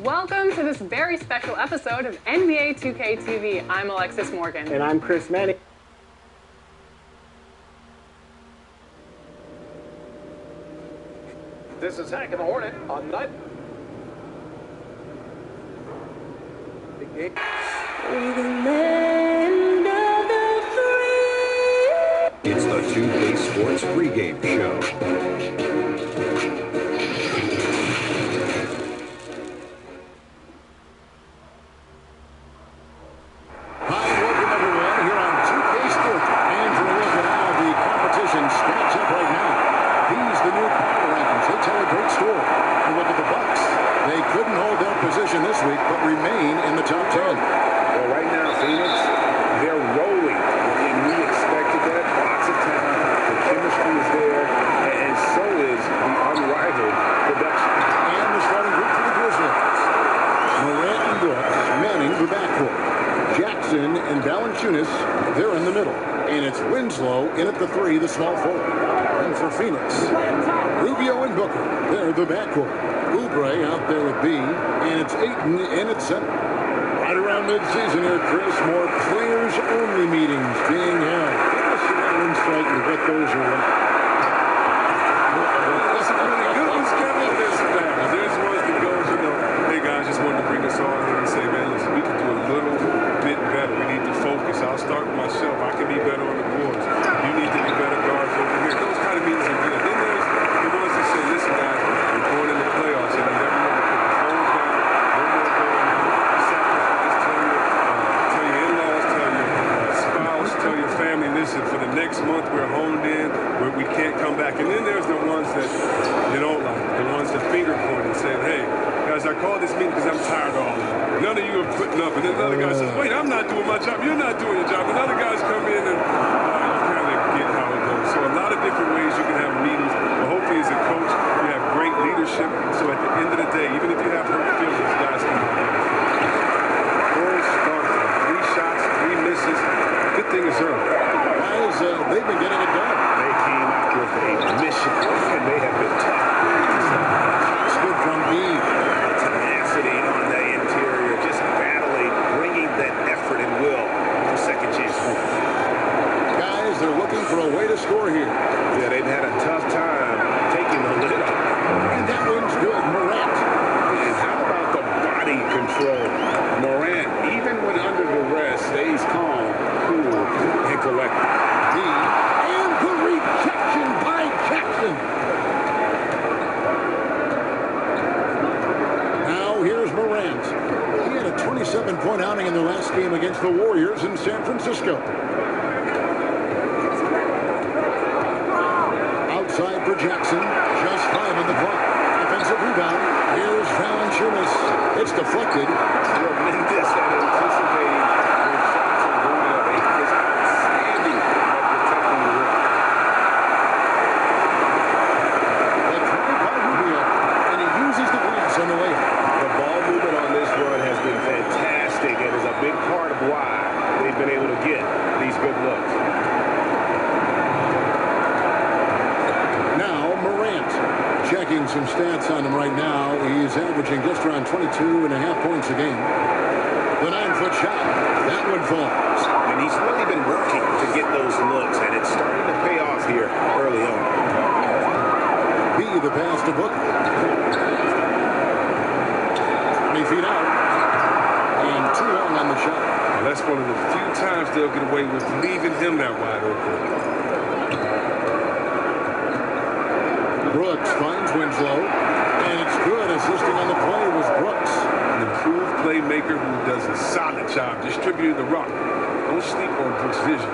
Welcome to this very special episode of NBA 2K TV. I'm Alexis Morgan. And I'm Chris Manning. This is Hank and the Hornet on night. Big game. It's the 2K Sports pregame show. This week, but remain in the top 10. Well, right now, Phoenix, they're rolling, and we expected that. Lots of talent, the chemistry is there, and so is the unrivaled production. And the starting group for the Grizzlies. Morant and Brooks manning the backcourt. Jackson and Valanciunas, they're in the middle. And it's Winslow in at the 3, the small forward. And for Phoenix, Rubio and Booker, they're the backcourt. Oubre out there with B, and it's Ayton in at center. Right around midseason here, Chris, more players-only meetings being held. Give us a little insight into what those are like. That's a really good ones, Kevin. There's ones that goes, hey guys, just wanted to bring us all in and say, man, listen, we can do a little bit better. We need to focus. I'll start with myself. I can be better on the boards. You need to be better guards over here. Those kind of meetings are good. Then there's the ones that say, listen, guys, we're going in the playoffs. I need everyone to put the phones down. No more going sacrifice. Tell your in-laws, tell your spouse, tell your family, listen, for the next month we're honed in. We can't come back. And then there's the ones that they don't like, the ones that finger point and say, hey, guys, I called this meeting because I'm tired of all of it. None of you are putting up. And then another guy says, wait, I'm not doing my job. You're not doing your job. And other guys come in and you kind of get how it goes. So a lot of different ways you can have meetings. But hopefully as a coach, you have great leadership. So at the end of the day, even if you have hurt feelings, guys can have full start. 3 shots, 3 misses. Good thing is early. Guys, they've been getting it done. They came out with a mission, and they have been tough. It's good from B. Tenacity on the interior, just battling, bringing that effort and will for second chance points. Guys, they're looking for a way to score here. Yeah, they've had a tough time taking the lid off. And that one's good. Morant 7-point outing in their last game against the Warriors in San Francisco. Outside for Jackson. Just 5 on the clock. Offensive rebound. Here's Valanciunas. It's deflected. Tremendous at anticipating when shots are going up. He is outstanding at protecting the rim. The try by Rubio. And he uses the glass on the way. The ball movement on this run has been fantastic and is a big part of why they've been able to get these good looks. Now Morant. Checking some stats on him right now. He's averaging just around 22.5 points a game. The 9-foot shot. That one falls. And he's really been working to get those looks, and it's starting to pay off here early on. B, the pass to Booker. 20 feet out. And too long on the shot. Well, that's one of the few times they'll get away with leaving him that wide open. Brooks finds Winslow, and it's good. Assisting on the play was Brooks. An improved playmaker who does a solid job distributing the rock. Don't sleep on Brooks' vision.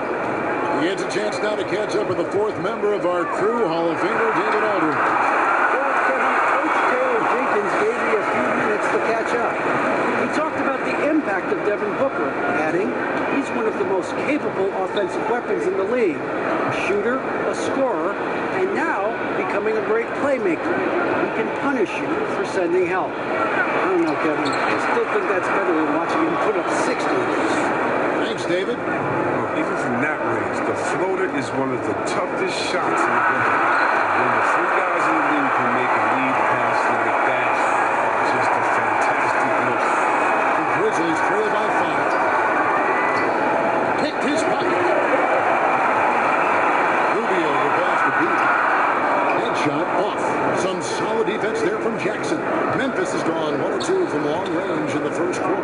He gets a chance now to catch up with the 4th member of our crew, Hall of Famer David Aldridge. Coach Taylor Jenkins gave me a few minutes to catch up. He talked about the impact of Devin Booker, adding, he's one of the most capable offensive weapons in the league. A shooter, a scorer, and now becoming a great playmaker. He can punish you for sending help. I don't know, Kevin. I still think that's better than watching him put up 60. Thanks, David. Well, even from that range, the floater is one of the toughest shots in the game. When the 3 guys in the league can make a lead pass like that, it's just a fantastic look. The Grizzlies trail by 5. Picked his pocket. Rubio the pass to beat. Headshot off. Some solid defense there from Jackson. Memphis has gone 1 or 2 from long range in the first quarter.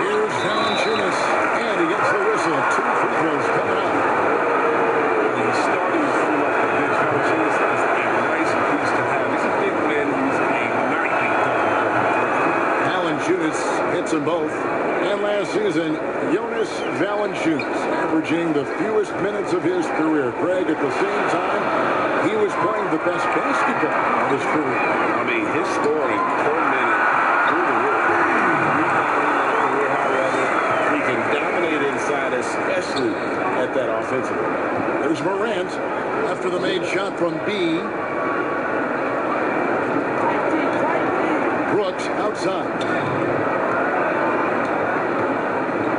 Here's Valanciunas, and he gets the whistle. 2 free throws coming up. He's starting to fill up the bench. Valanciunas is a nice piece to have. He's a big man who's a nightly double-double. Valanciunas hits them both. And last season, Jonas Valanciunas averaging the fewest minutes of his career. Greg, at the same time, he was playing the best basketball of his career. I mean, his scoring per minute through the roof. He can dominate inside, especially at that offensive end. There's Morant after the made shot from B. Brooks outside.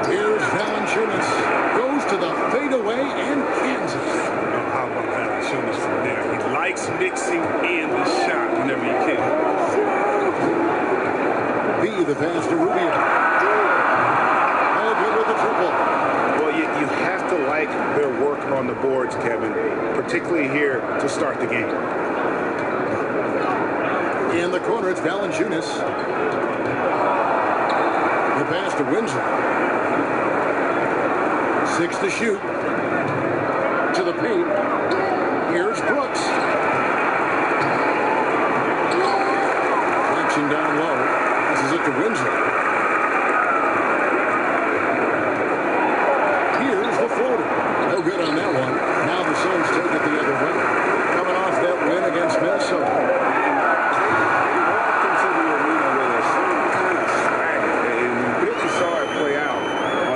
Here's Valanciunas. Goes to the fadeaway and Kansas. How about Valanciunas from there? He likes mixing in the shot whenever he can. B, the pass to Rubio. All good with the triple. Well, you have to like their work on the boards, Kevin, particularly here to start the game. In the corner, it's Valanciunas. The pass to Winslow. 6 to shoot. To the paint. Here's Brooks. Action down low. This is it to Winslow. Here's the floater. No good on that one. Now the Suns take it the other way. Coming off that win against Minnesota.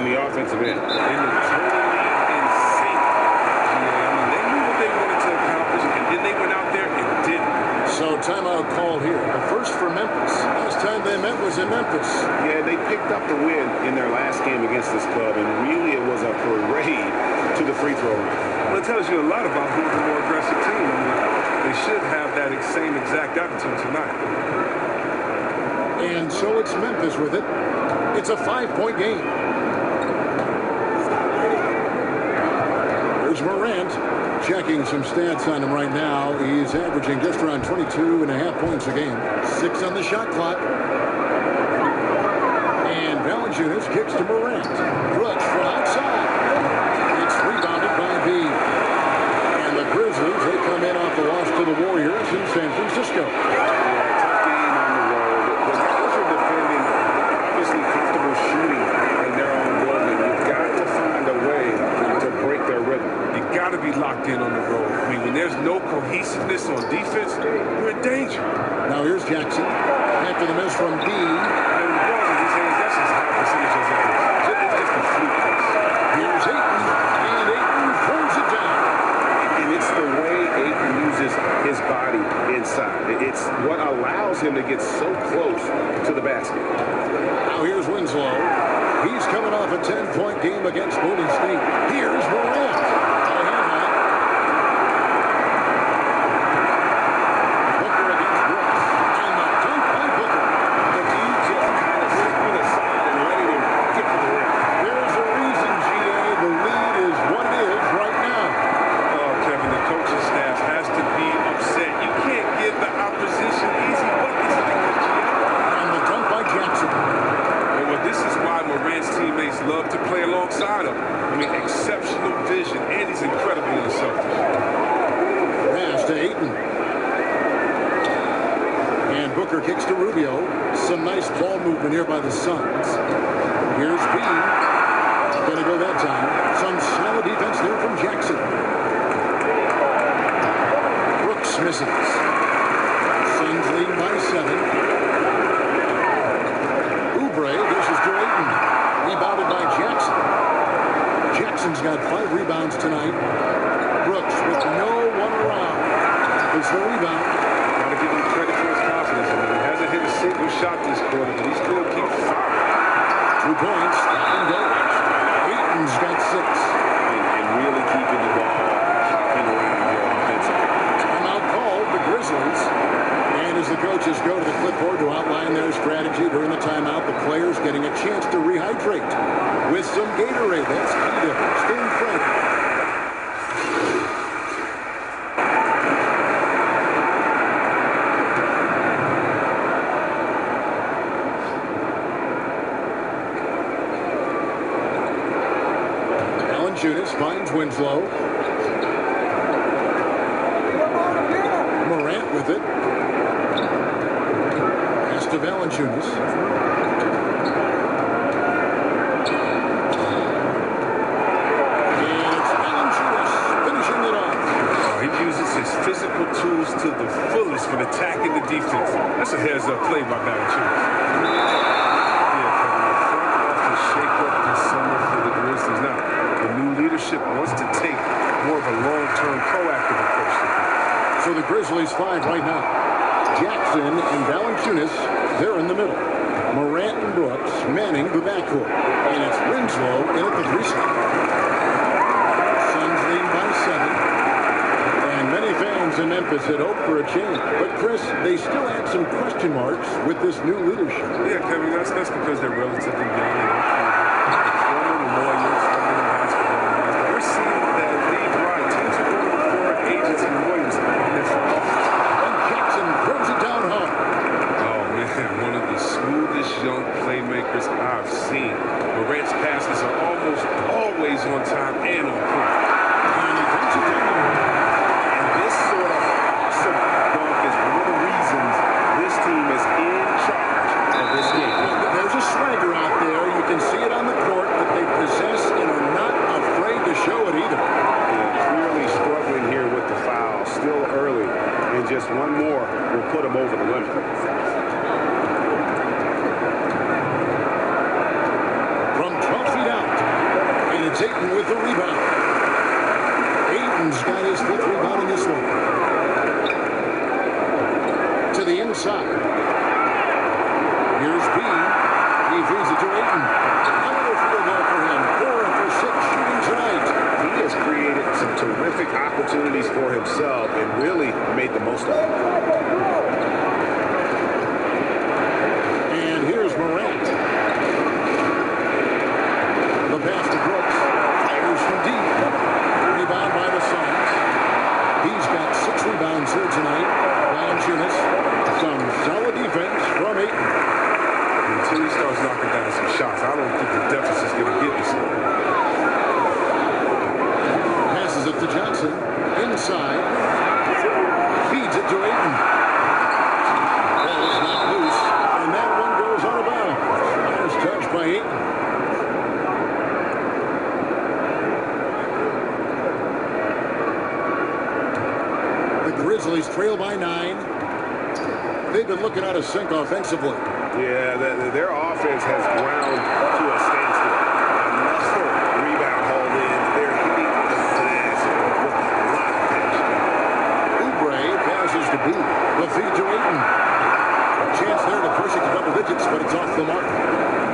Offensive end. They were totally in sync. Yeah, I mean, they knew what they wanted to accomplish, and then they went out there and did it. So timeout call here. The first for Memphis. Last time they met was in Memphis. Yeah, they picked up the win in their last game against this club, and really it was a parade to the free throw line. Well, it tells you a lot about who's the more aggressive team. I mean, they should have that same exact attitude tonight. And so it's Memphis with it. It's a 5-point game. There's Morant. Checking some stats on him right now. He's averaging just around 22.5 points a game. 6 on the shot clock. And Valanciunas kicks to Morant. Brooks from outside. It's rebounded by B. And the Grizzlies, they come in off the loss to the Warriors in San Francisco. Tough game on the road. The guys are defending Winslow. He's coming off a 10-point game against Boone State. Here's Morant. Booker against Brooks. And the dunk by Booker. The D just kind of slipping aside and letting him get to the rim. There's a reason, GA. The lead is what it is right now. Oh, Kevin, the coaching staff has to be upset. You can't give the opposition easy buckets like this, GA. And the dunk by Jackson. Well, this is why Morant's teammates love to play alongside him. I mean, exceptional vision, and he's incredible in the Celtics. Pass to Ayton. And Booker kicks to Rubio. Some nice ball movement here by the Suns. Here's B. Gonna go that time. Some solid defense there from Jackson. Brooks misses. Suns lead by 7. Oubre dishes to Ayton. Rebounded by Jackson. Jackson's got 5 rebounds tonight. Brooks with no one around. It's the rebound. Got to give him credit for his confidence. I mean, he hasn't hit a single shot this quarter, but he still keeps firing. 2 points and goes. Ayton's got 6. And really keeping the ball hopping around here offensively. Timeout called, the Grizzlies. And as the coaches go to the clipboard to outline their strategy during the timeout, the players getting a chance to rehydrate with some Gatorade. That's key to staying fresh. Valanciunas finds Winslow. Morant with it. Pass to Valanciunas. And it's Valanciunas finishing it off. Oh, he uses his physical tools to the fullest when attacking the defense. That's a heads-up play by Valanciunas. Yeah, Kevin, the front office shake-up this summer for the Grizzlies. Now, the new leadership wants to take more of a long-term proactive approach to things. So the Grizzlies 5 right now. Jackson and Valanciunas, they're in the middle. Morant and Brooks manning the backcourt. And it's Winslow in at the 3 spot. Suns lead by 7. And many fans in Memphis had hoped for a change. But Chris, they still had some question marks with this new leadership. Yeah, Kevin, that's because they're relatively young and former lawyers, former basketball minds. But we're seeing that lead right. Teams are going to former agents and lawyers in their front office. And Jackson throws it down hard. Oh, man, one of the smoothest young playmakers I've seen. Morant's passes are almost always on time and on point. And he puts it down. And this sort of awesome dunk is one of the reasons this team is in charge of this game. There's a swagger out there. You can see it on the court that they possess and are not afraid to show it either. Yeah, clearly struggling here with the foul. Still early. And just one more will put him over the limit. From 12 feet out. And it's Ayton with the rebound. Ayton's got his 5th rebound in this one. To the inside. Here's B. He feeds it to Ayton. Another field goal for him. 4 for 6 shooting tonight. He has created some terrific opportunities for himself and really made the most of it. And here's Morant. The pass to Brooks. Fires from deep. Rebound by the Suns. He's got 6 rebounds here tonight. Valanciunas. Some solid defense from Ayton. Until he starts knocking down some shots, I don't think the deficit's going to get this one. Passes it to Johnson. Inside. Feeds it to Ayton. Ball is not loose. And that one goes out of bounds. Nice touch by Ayton. The Grizzlies trail by 9. They've been looking out of sync offensively. Yeah, their offense has ground to a standstill. Another rebound hauled in. They're hitting the glass with a lot of passion. Oubre passes to B. The feed to Ayton. A chance there to push it to double digits, but it's off the mark.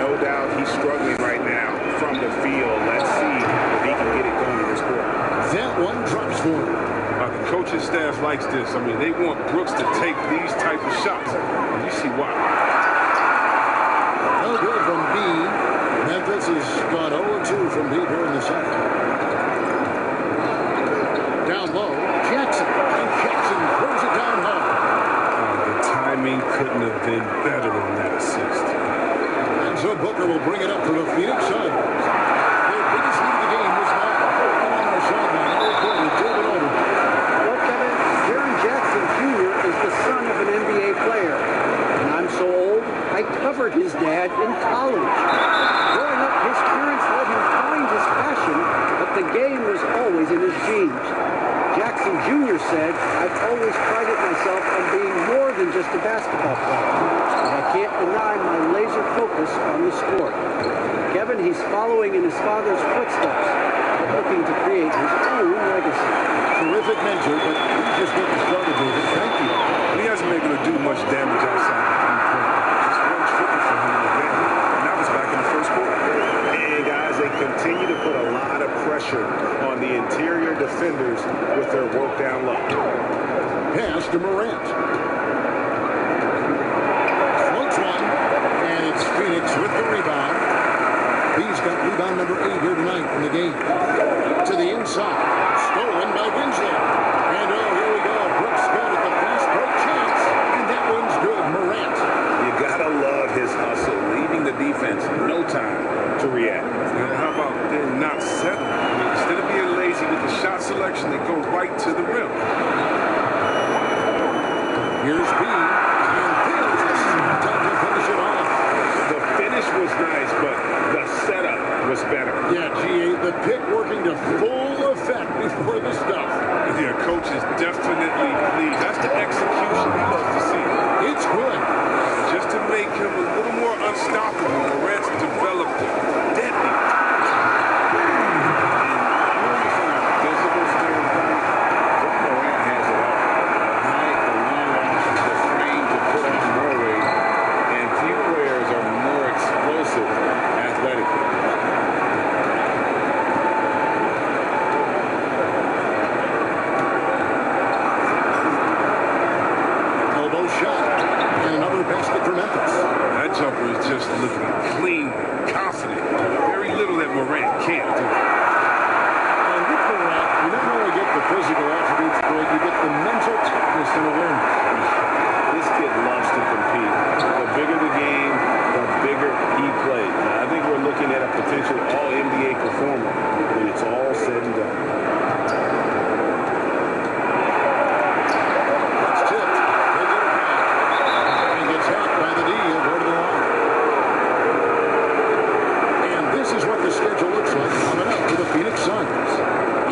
No doubt he likes this. I mean, they want Brooks to take these type of shots. And you see why. No good from B. Memphis has gone 0-2 from deep here in the second. Down low, Jackson. And Jackson throws it down hard. The timing couldn't have been better on that assist. And so Booker will bring it up for the Phoenix Suns. Their biggest lead of the game was now on our sideline. Well, Kevin, Jaren Jackson Jr. is the son of an NBA player. And I'm so old, I covered his dad in college. Growing up, his parents let him find his passion, but the game was always in his genes. Jackson Jr. said, I've always prided myself on being more than just a basketball player. But I can't deny my laser focus on the sport. Kevin, he's following in his father's footsteps, looking to create his own legacy. Terrific mentor, but he's just getting started, David. Thank you. He hasn't been able to do much damage outside the three-point. Just one triple for him in the game. And that was back in the first quarter. And guys, they continue to put a lot of pressure on the interior defenders with their work down low. Pass to Morant. Floats one, and it's Phoenix with the rebound. He's got rebound number 8 here tonight in the game. To the inside. Stolen by Winslow. And here we go. Brooks got at the fast break chance. And that one's good. Morant. You gotta love his hustle, leaving the defense no time to react. And how about they're not settling? I mean, instead of being lazy with the shot selection, they go right to the rim. Here's B. And there's the time to finish it off. The finish was nice, but the setup was better. Yeah, G8, the pick working to full effect before the stuff. Yeah, coach is definitely pleased. That's the execution he loves to see. It's good. Just to make him a little more unstoppable, Morant's developed deadly. Just looking clean, confident. Very little that Morant can't do. And with Morant, you not only get the physical attributes, Greg, you get the mental toughness and awareness. This kid loves to compete. The bigger the game, the bigger he plays. Now, I think we're looking at a potential all-NBA performer when it's all said and done. It's tipped. They get it back. And gets hacked by the D. He'll go to the line. This is what the schedule looks like coming up for the Phoenix Suns.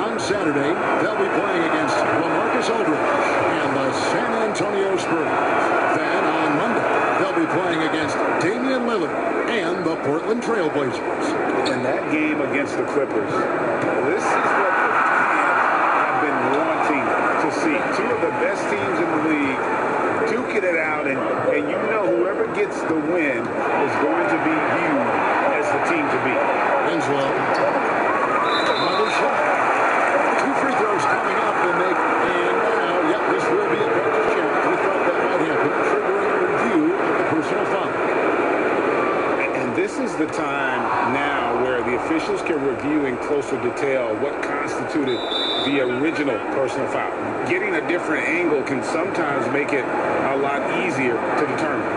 On Saturday, they'll be playing against LaMarcus Aldridge and the San Antonio Spurs. Then on Monday, they'll be playing against Damian Lillard and the Portland Trail Blazers. And that game against the Clippers, this is what the fans have been wanting to see. Two of the best teams in the league duking it out, and you know whoever gets the win is going to be viewed as the team to beat. Winslow. Another shot. 2 free throws coming up, and now, yep, this will be a practice shot. We thought that might happen, triggering a review of the personal foul. And this is the time now where the officials can review in closer detail what constituted the original personal foul. Getting a different angle can sometimes make it a lot easier to determine.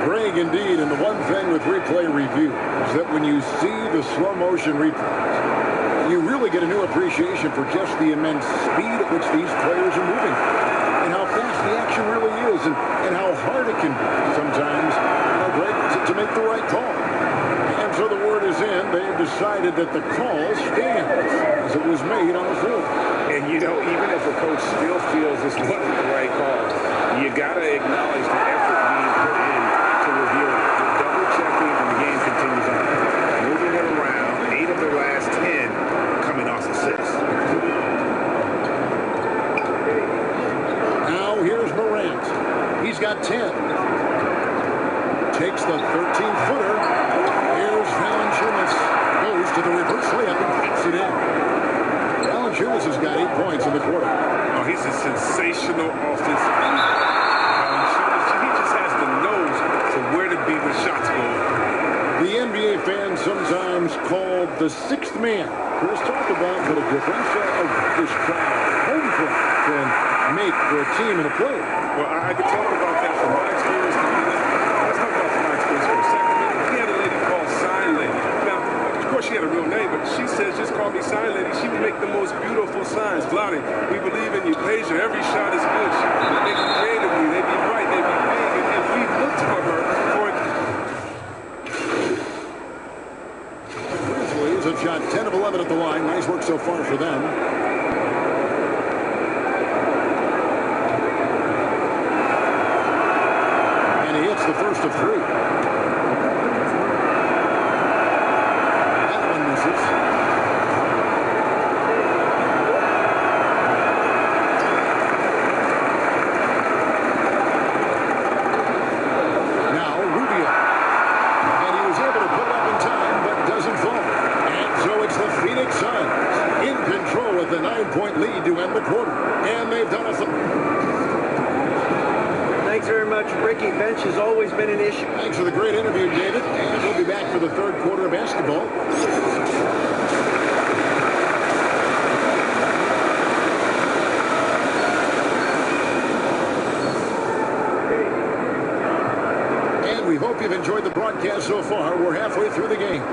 Greg, indeed, and the one thing with replay review is that when you see the slow motion replays, you really get a new appreciation for just the immense speed at which these players are moving and how fast the action really is and how hard it can be sometimes, Greg, to make the right call. And so the word is in. They have decided that the call stands as it was made on the floor. And, you know, even if a coach still feels this wasn't the right call, you got to acknowledge the effort being put in to review it. Double checking, and the game continues on. Moving it around, 8 of their last 10 coming off assists. Now here's Morant. He's got 10. Takes the 13-footer. Here's Valanciunas. Goes to the reverse layup and puts it in. Valanciunas has got 8 points in the quarter. Oh, he's a sensational exceptional offensive leader. He just has the nose to where to be when shots go. The NBA fans sometimes called the sixth man. Chris talked about what a difference of this crowd, home crowd, can make for a team and a player. Well, I could talk about that from my experience. Let's talk about from my experience for a second. We had a lady called Sign Lady. Now, of course, she had a real name, but she says, just call me Sign Lady. She would make the most beautiful signs. Vlade, we believe in you. Peja, every shot is good. She would make them creatively. They'd be bright. They'd be big. And we looked for her for it. Grizzlies have shot 10 of 11 at the line. Nice work so far for them. The first of three. That one misses. Now Rubio. And he was able to pull up in time, but doesn't fall. And so it's the Phoenix Suns in control with a 9-point lead to end the quarter. And they've done us Thanks very much, Ricky. Bench has always been an issue. Thanks for the great interview, David. And we'll be back for the third quarter of basketball. And we hope you've enjoyed the broadcast so far. We're halfway through the game.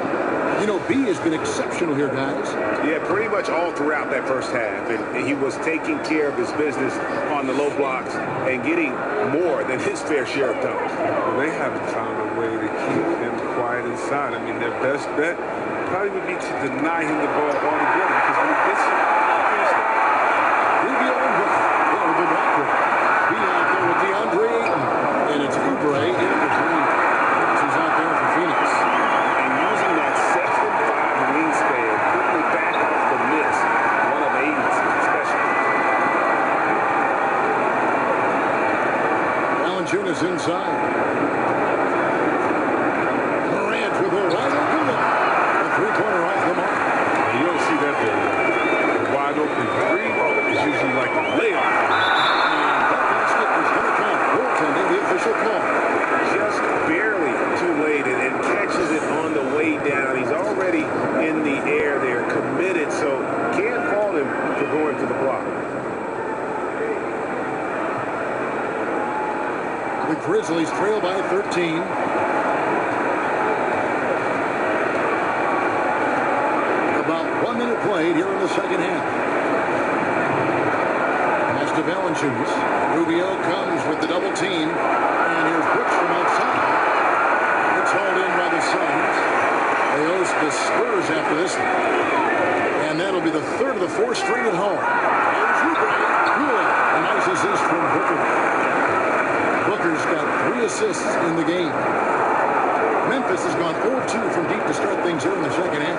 You know, B has been exceptional here, guys. Yeah, pretty much all throughout that first half. And he was taking care of his business on the low blocks and getting more than his fair share of dunks. Well, they haven't found a way to keep him quiet inside. I mean, their best bet probably would be to deny him the ball altogether because when he gets it, Rubio and Booker. Yeah, with the backcourt. Be out there with DeAndre Ayton. And it's Oubre in between. He's out there for Phoenix. And using that 7'5" wingspan, quickly back off the miss. One of Ayton's specialties. Valanciunas inside. Morant with a wide open look. A three-pointer off the mark. you don't see that very well. A wide open three is usually like a layup. And that basket is going to count. Goaltending, the official call. Just barely too late and catches it on the way down. He's already in the air there, committed, so can't fault him for going to the block. The Grizzlies trail by 13. About 1 minute played here in the second half. Pass to Valanciunas. Rubio comes with the double team. And here's Brooks from outside. It's hauled in by the Suns. They host the Spurs after this one. And that'll be the third of the fourth straight at home. Here's Oubre. Good. A nice assist from Booker. Booker's got 3 assists in the game. Memphis has gone 0-2 from deep to start things here in the second half.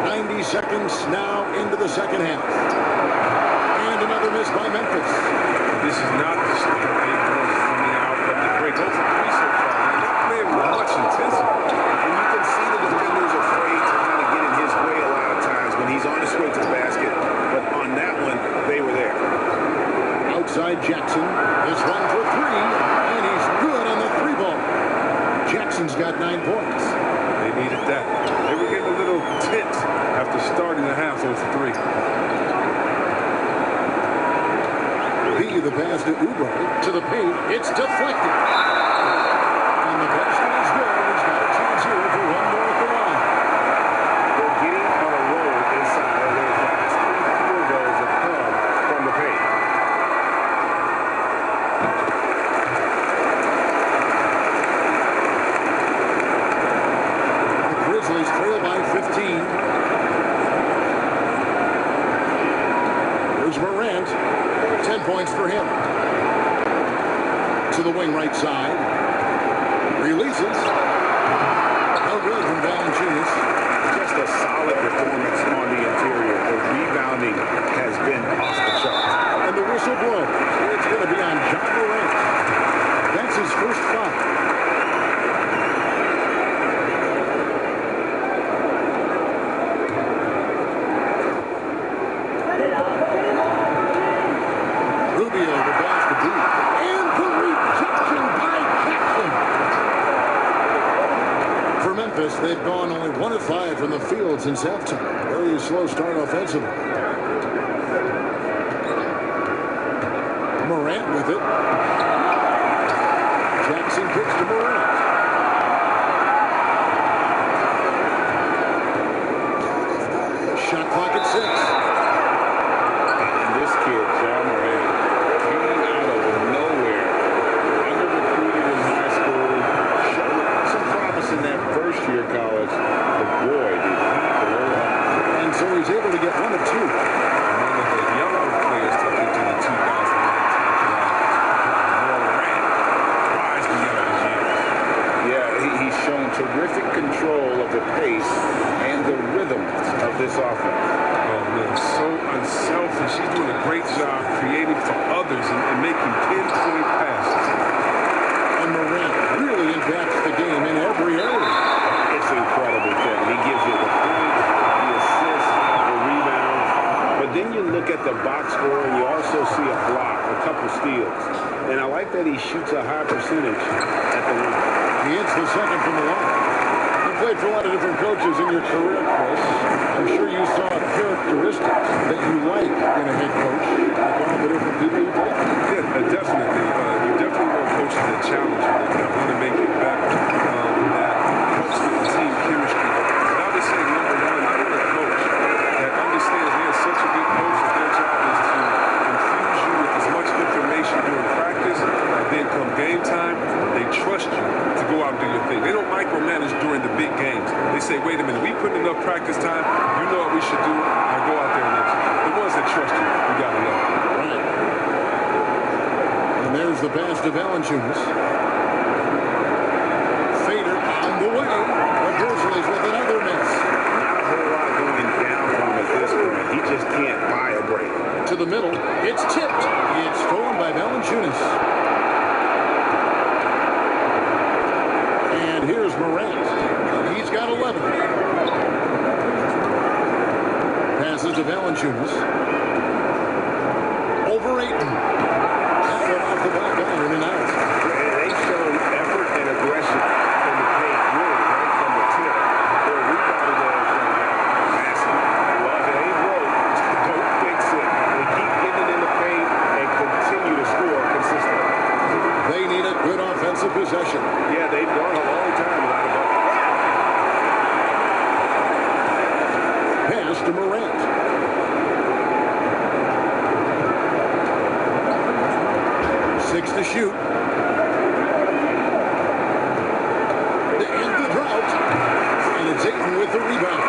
90 seconds now into the second half. And another miss by Memphis. This is not the state they want coming out of the break. Those are 3 so far. They're not playing with much intensity. And you can see the defenders afraid to kind of get in his way a lot of times when he's on his way to the basket. But on that one, they were there. Outside Jackson. This one for 3. And he's good on the 3-ball. Jackson's got 9 points. They needed that. They were getting a little tense after starting the half over 3. B, the pass to Oubre. To the paint. It's deflected. And the basket is good. He's got a chance here for one more at the line. They're getting on a roll inside of their last 3 field goals that come from the paint. The Grizzlies trail by 15. Here's Morant. 10 points for him. To the wing right side. Releases. No good from Valanciunas. Just a solid performance on the interior. The rebounding has been off the charts. And the whistle blows. It's going to be on Ja Morant. That's his first foul. Memphis, they've gone only 1 of 5 from the field since halftime. Very slow start offensively. Morant with it. Jackson kicks to Morant. Shot clock at 6. And this kid, John Morant, came out of nowhere, under-recruited in high school, showed some promise in that first year of college, but boy, did he blow up. And so he's able to get 1 of 2. One of the younger players to enter the 2019 draft. Morant rise beyond his years. Yeah, he's shown terrific control of the pace and the rhythm of this offense. Oh, man, so unselfish. He's doing a great job creating for others and making pinpoint passes. And Morant really impacts the game in every area. It's incredible thing. He gives you the points, the assists, the rebounds. But then you look at the box score and you also see a block, a couple steals. And I like that he shoots a high percentage at the rim. He hits the second from the line. You played for a lot of different coaches in your career, Chris. I'm sure you saw characteristics that you like in a head coach, like all the different people you played for. Yeah, definitely. You definitely want coaches that challenge you, that want to make it better, that helps with the team chemistry. And I would say, number one, I want a coach that understands they're such a good coach that their job is to infuse you with as much information during practice, and then come game time, they trust you to go out and do your thing. They don't micromanage during the big games. They say, wait a minute, we put enough practice time, you know what we should do, now go out there and execute. The ones that trust you, you got to love them. Right. And there's the pass to Valanciunas. Fader on the way. The Grizzlies with another miss. Not a whole lot going down for him at this point. He just can't buy a break. To the middle. It's tipped. It's stolen by Valanciunas. And here's Morant. He's got 11. Passes to Valanciunas. Over Ayton. That went off the back iron and out. They've shown effort and aggression from the paint, really, right from the tip. Their rebounding there has been massive. Well, if it ain't broke, don't fix it. They keep getting it in the paint and continue to score consistently. They need a good offensive possession. Yeah, they've gone a long time without a bucket. Pass to Morant. Six to shoot. To end the drought. And it's Ayton with the rebound.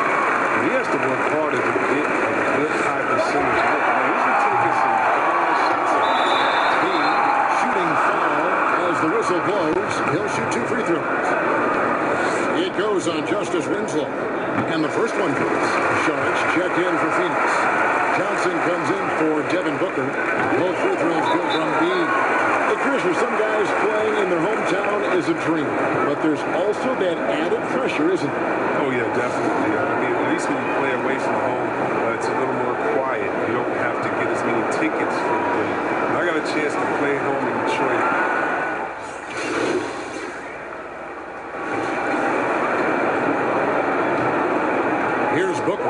He has to work harder to get a good high percentage look. Now, he's been taking some bad shots. He shooting foul as the whistle blows. He'll shoot 2 free throws. It goes on Justice Winslow. And the first one goes. Sharks check in for Phoenix. Johnson comes in for Devin Booker. Both free throws good from Bean. Hey, Chris, for some guys, playing in their hometown is a dream. But there's also that added pressure, isn't there? Oh, yeah, definitely. I mean, at least when you play away from home, it's a little more quiet. You don't have to get as many tickets for the game. I got a chance to play home in Detroit. Here's Booker.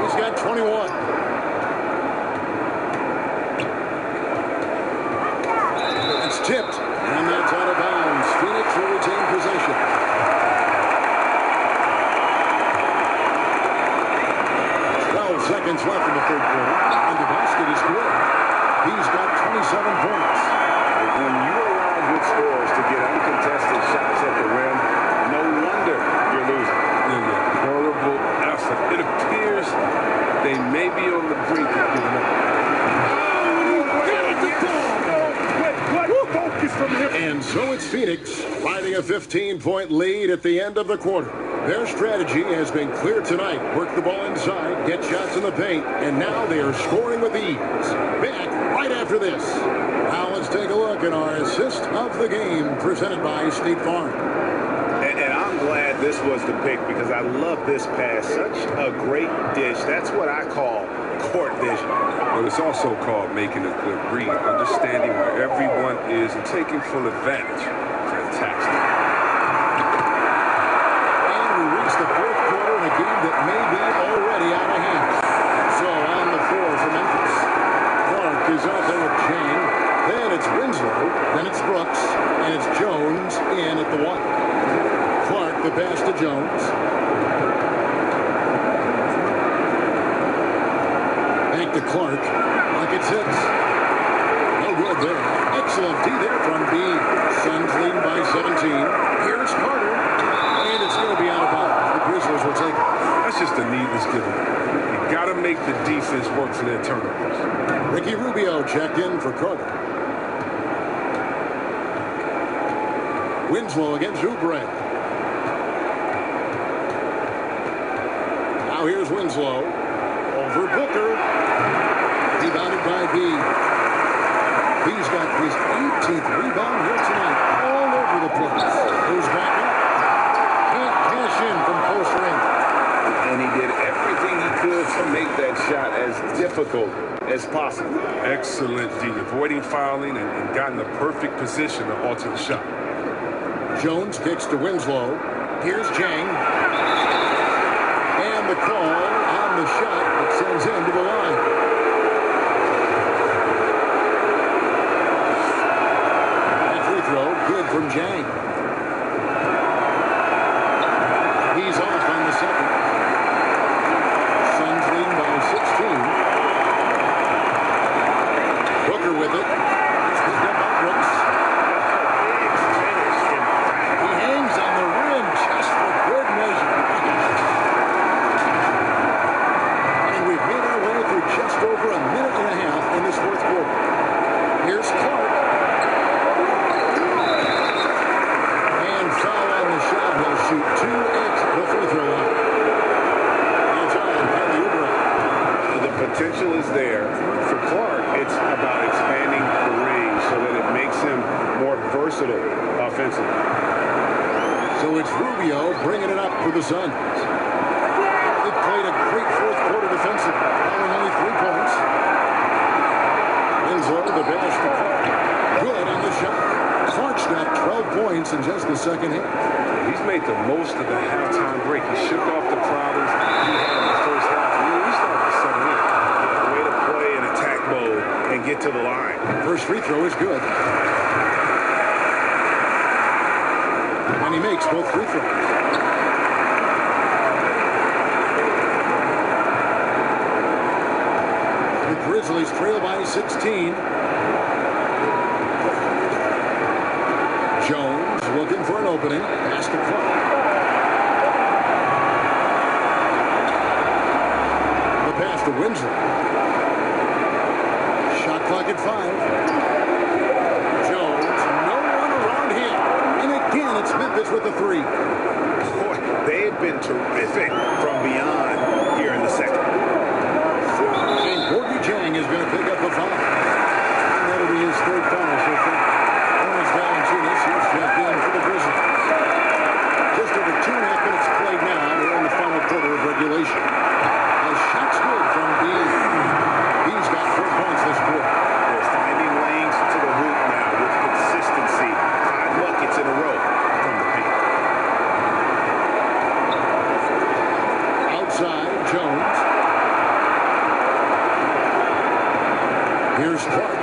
He's got 21. It's tipped, and that's out of bounds. Phoenix will retain possession. Seconds left in the third quarter, and the basket is good. He's got 27 points. When you allow good scorers to get uncontested shots at the rim, no wonder you're losing. Horrible effort. It appears they may be on the brink of giving up. And so it's Phoenix riding a 15-point lead at the end of the quarter. Their strategy has been clear tonight. Work the ball inside, get shots in the paint, and now they are scoring with ease. Back right after this. Now let's take a look at our assist of the game presented by State Farm. And I'm glad this was the pick because I love this pass. Such a great dish. That's what I call court vision. But it's also called making a good read, understanding where everyone is and taking full advantage. Fantastic. And we the one. Clark, the pass to Jones. Back to Clark. Rockets hits. No good there. Excellent D there from B. Suns leading by 17. Here's Carter. And it's going to be out of bounds. The Grizzlies will take it. That's just a needless given. You got to make the defense work for their turnovers. Ricky Rubio checked in for Carter. Winslow against Oubre. Now here's Winslow. Over Booker. Rebounded by B. B's got his 18th rebound here tonight. All over the place. Goes back up. Can't cash in from close range. And he did everything he could to make that shot as difficult as possible. Excellent D. Avoiding fouling and got in the perfect position to alter the shot. Jones kicks to Winslow. Here's Chang. And the call on the shot that sends him to the line. That free throw, good from Chang. He's off on the second. Suns lead by 16. Booker with it. He's picked up by Brooks. Over a minute and a half in this fourth quarter. Here's Clark. And foul on the shot. He'll shoot 2 at the free throw line. It's on Kelly Oubre. The potential is there. For Clark, it's about expanding the range so that it makes him more versatile offensively. So it's Rubio bringing it up for the Suns. They played a great fourth quarter defensively, allowing only 3 points. Winslow, the dash to Clark. Good on the shot. Clark's got 12 points in just the second half. He's made the most of the halftime break. He shook off the problems he had in the first half. He started to settle in. Way to play in attack mode and get to the line. First free throw is good. And he makes both free throws. The Grizzlies trail by 16. Jones looking for an opening. Pass to Clark. The pass to Winslow. Shot clock at 5. Jones, no one around him. And again, it's Memphis with the 3. Boy, they have been terrific from beyond here in the second. And Gorgui Dieng is going to pick up the foul. And that'll be his 3rd foul so far. Ernest Valanciunas, he's checked in for the Grizzlies. Just over 2.5 minutes played now. We're in the final quarter of regulation. A shot's good from B. He's got 4 points this quarter. They're finding lanes to the hoop now with consistency. 5 buckets in a row from the paint. Outside, Jones. Here's Clark.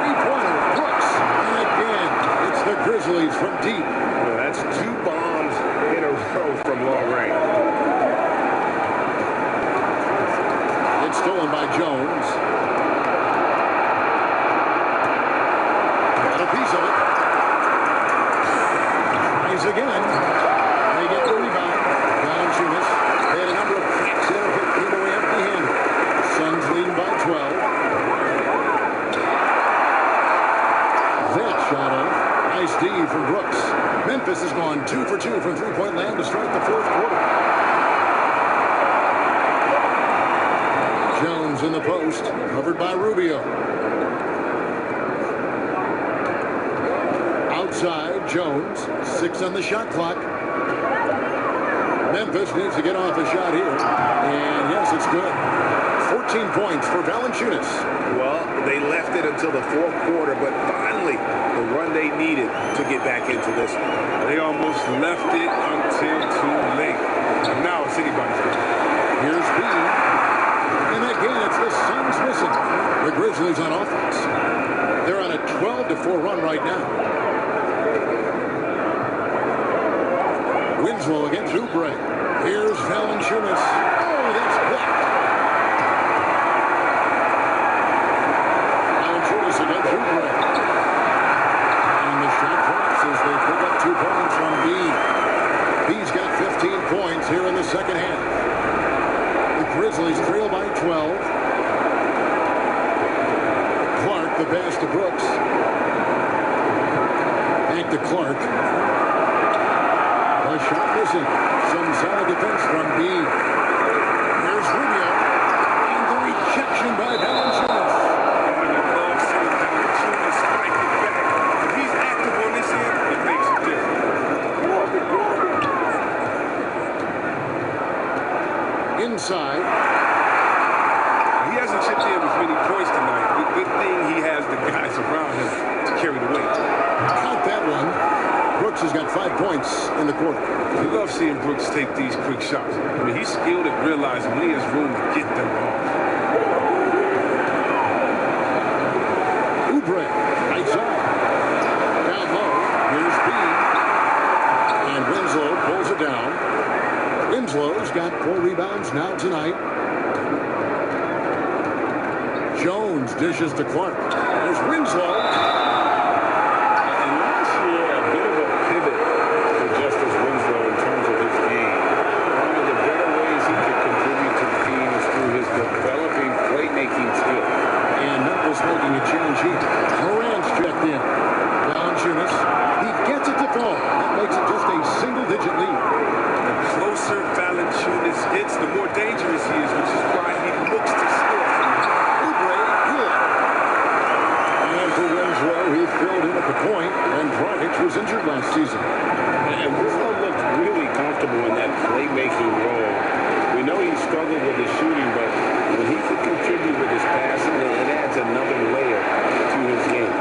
3-pointer, Brooks. And again, it's the Grizzlies from deep. Well, that's 2 bombs in a row from long range. It's stolen by Jones. Got a piece of it. Tries again. They get the rebound. Valanciunas. They had a number of kicks there, but came away empty-handed. Suns leading by 12. That shot off. Nice D from Brooks. Memphis has gone 2 for 2 from three-point land to start the fourth quarter. Jones in the post, covered by Rubio. Outside, Jones. 6 on the shot clock. Memphis needs to get off a shot here. And yes, it's good. 14 points for Valanciunas. Well, they left it until the fourth quarter, but finally, the run they needed to get back into this one. They almost left it until too late. And now it's anybody's game. Here's B. And again, it's the Suns missing. The Grizzlies on offense. They're on a 12-4 run right now. Winslow against Oubre. Here's Valanciunas. Oh, that's blocked. Valanciunas against Oubre. And the shot drops as they pick up 2 points from Bede. He's got 15 points here in the second half. The Grizzlies trail by 12. Clark, the pass to Brooks. Back to Clark. A shot missing. Some solid defense from Bede. Here's Rubio. And the rejection by Valanciunas. You love seeing Valanciunas spike it back. If he's active on this end, it makes a difference. Inside. He hasn't chipped in with many points tonight. Good thing he has the guys around him to carry the weight. Count that one. Brooks has got 5 points in the quarter. We love seeing Brooks take these quick shots. I mean, he's skilled at realizing when he has room to get them off. Oubre, right side. Down low. Here's Bede. And Winslow pulls it down. Winslow's got 4 rebounds now tonight. Jones dishes to Clark. There's Winslow. And last year, a bit of a pivot for Justice Winslow in terms of his game. One of the better ways he could contribute to the team is through his developing playmaking skill. And Memphis making a change here. Morant's checked in. Valanciunas. He gets it to fall. That makes it just a single-digit lead. The closer Valanciunas gets, the more dangerous he is, which is why he looks to score from Oubre, good. And for Winslow, he filled in at the point, and Dragic was injured last season. And Winslow looked really comfortable in that playmaking role. We know he struggled with his shooting, but when he could contribute with his passing, it adds another layer to his game.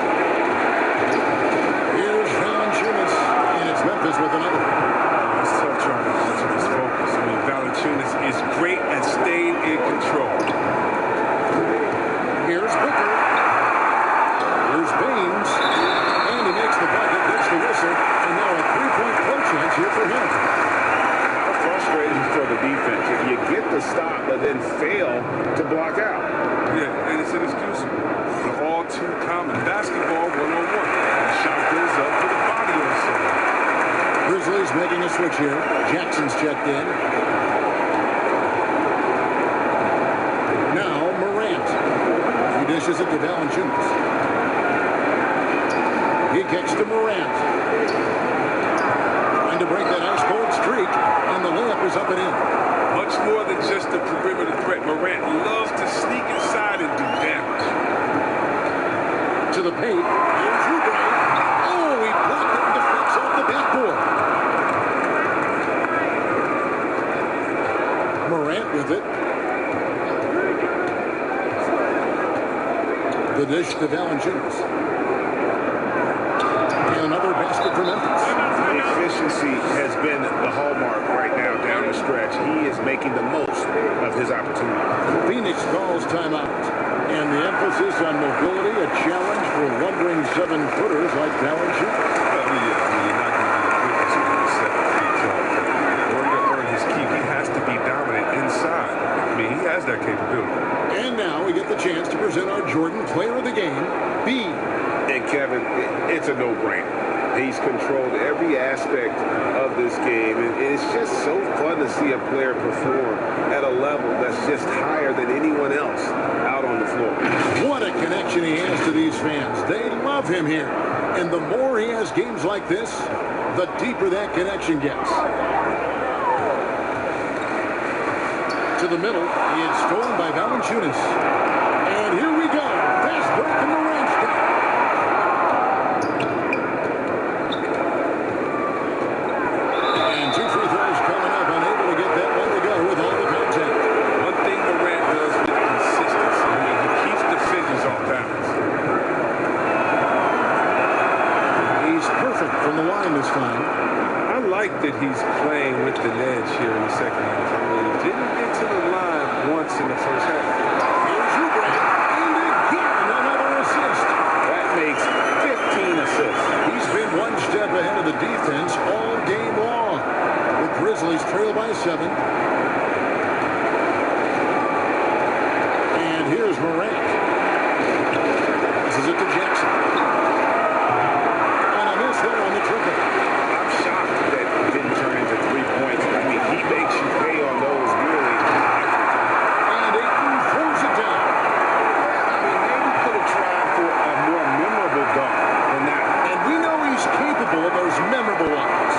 Here's Valanciunas, and it's Memphis with another. It's tough trying to keep his focus. I mean, Valanciunas is great at staying in control. Here's Booker. Here's Baines. And he makes the bucket, gets the whistle, and now a 3-point play chance here for him. How frustrating for the defense if you get the stop but then fail to block out. Yeah, and it's inexcusable. They're all too common. Basketball one-on-one. The shot goes up to the body on someone. Grizzlies making a switch here. Jackson's checked in. Now Morant. He dishes it to Valanciunas. He kicks to Morant. Trying to break that ice-cold streak, and the layup is up and in. Much more than just a perimeter threat. Morant loves to sneak inside and do damage. To the paint. Here's Oubre. Oh, he blocked it and deflects off the backboard. Morant with it. The dish to Valanciunas. And another basket for Memphis. Efficiency has been the hallmark right now down the stretch. He is making the most of his opportunity. Phoenix calls timeout. And the emphasis on mobility, a challenge for lumbering 7-footers like Valanciunas. Well, yeah, I mean, you're not going to be the quickest when you're 7 feet tall. In order to earn his keep, he has to be dominant inside. I mean, he has that capability. And now we get the chance to present our Jordan Player of the Game, Bede. And Kevin, it's a no-brainer. He's controlled every aspect of this game, and it's just so fun to see a player perform at a level that's just higher than anyone else out on the floor. What a connection he has to these fans. They love him here. And the more he has games like this, the deeper that connection gets. To the middle, he is stolen by Valanciunas. And here we go. Fast break in the range stop. And 2 free throws coming up, unable to get that one to go with all the contact. One thing Morant does with consistency, I mean, he keeps defenders off balance. He's perfect from the line this time. I like that he's playing with the edge here in the second half. I mean, he didn't get to the line once in the first half. Here's Oubre, and again another assist. That makes 15 assists. He's been one step ahead of the defense all game long. Grizzlies trail by 7. And here's Morant. This is it to Jackson. And a miss there on the triple. I'm shocked that it didn't turn into 3 points. I mean, he makes you pay on those really. And Ayton throws it down. I mean, maybe could have tried for a more memorable dunk than that. And we know he's capable of those memorable ones.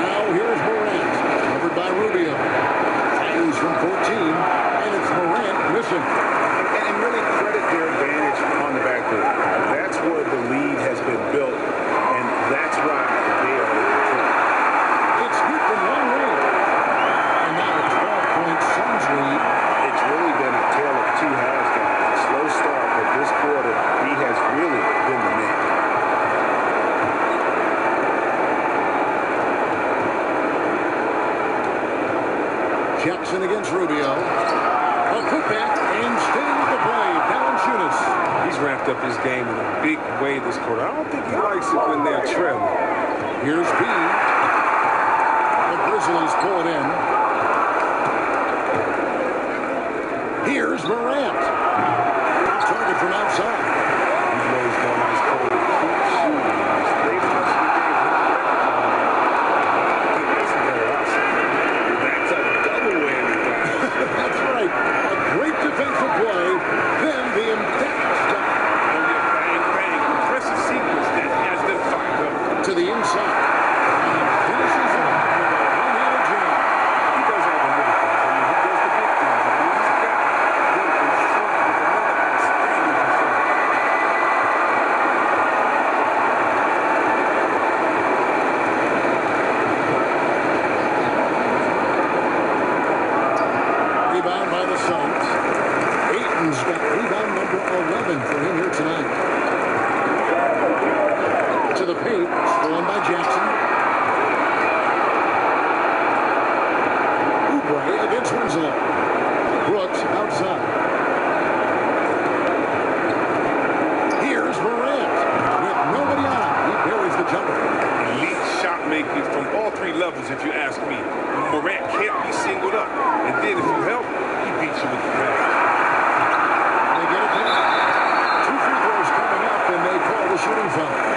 Now here's Morant, covered by Rubio. Fires from 14, and it's Morant missing. And really credit their advantage on the backcourt. That's where the lead has been built, and that's why they are in control. It's hit from long range. And now a 12-point Suns lead. It's really been a tale of two halves, guys. Slow start, but this quarter, he has really been the man. Jackson against Rubio. A putback and staying with the play. Valanciunas. He's ramped up his game in a big way this quarter. I don't think he likes it when they're trailing. Here's B. The Grizzlies pull it in. Here's Morant. Target from outside. You know he's going ice cold. Keep shooting. They must be That's a double whammy. That's right. A great defensive play. Then the emphatic stop. Oh, yeah, bang, bang. Impressive sequence that has them fired up. To the inside. And he finishes it with a one-handed jam. He does all the little things. I mean, he does the big things. I mean, he's got good control with another outstanding control. Rebound by the Suns. Ayton's got rebound number 11 for him here tonight. To the paint, stolen by Jackson. Oubre against Winslow. Brooks outside. Here's Morant with nobody on. He buries the jumper. Elite shot making from all three levels, if you ask me. Morant can't be singled up. And then if you help, he beats you with the bag. They get it back. 2 free throws coming up, and they call the shooting foul.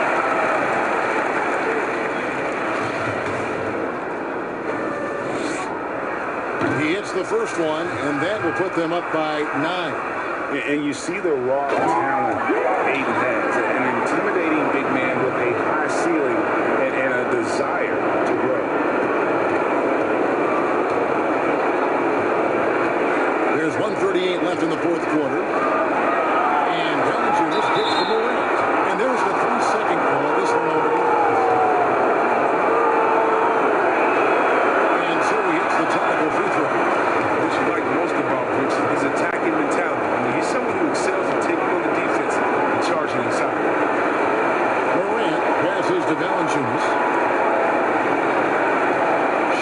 He hits the first one, and that will put them up by 9. And you see the raw talent Ayton has. An intimidating big man with a high ceiling and a desire to grow. There's 1:38 left in the fourth quarter. And Valanciunas gets to Morant. And there's the 3-second call. This one over the And so he hits the technical free throw. What you like most about Brooks is his attacking mentality. I mean, he's someone who excels at taking on the defense and charging inside. Morant passes to Valanciunas.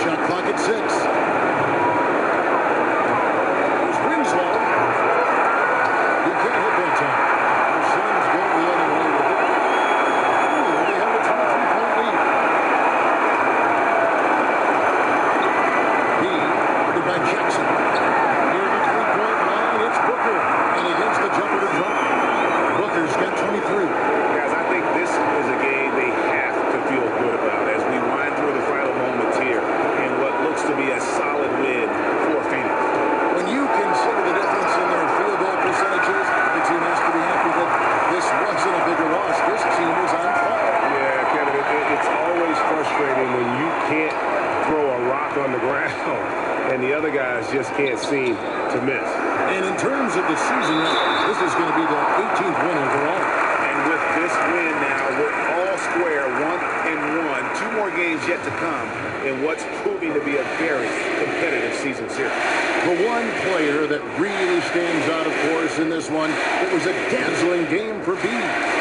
Shot clock at 6. There's Winslow. He can't hit that time. The Suns go the other way with it. Ooh, they have a 23-point lead. He, guarded by Jackson. Near the 3-point line, it's Booker. And he hits the jumper to drop. Booker's got 23. Guys, I think this is a game they have to feel good about as we wind through the final moments here in what looks to be a solid win for Phoenix. When you consider the difference in their field goal percentages, the team has to be happy that this wasn't a bigger loss. This team is on fire. Yeah, Kevin, it's always frustrating when you can't throw a rock on the ground and the other guys just can't seem to miss. And in terms of the season record, this is going to be the 18th win overall. And with this win now, we're all square, 1-1. 2 more games yet to come in what's proving to be a very competitive season series. The one player that really stands out, of course, in this one, it was a dazzling game for B.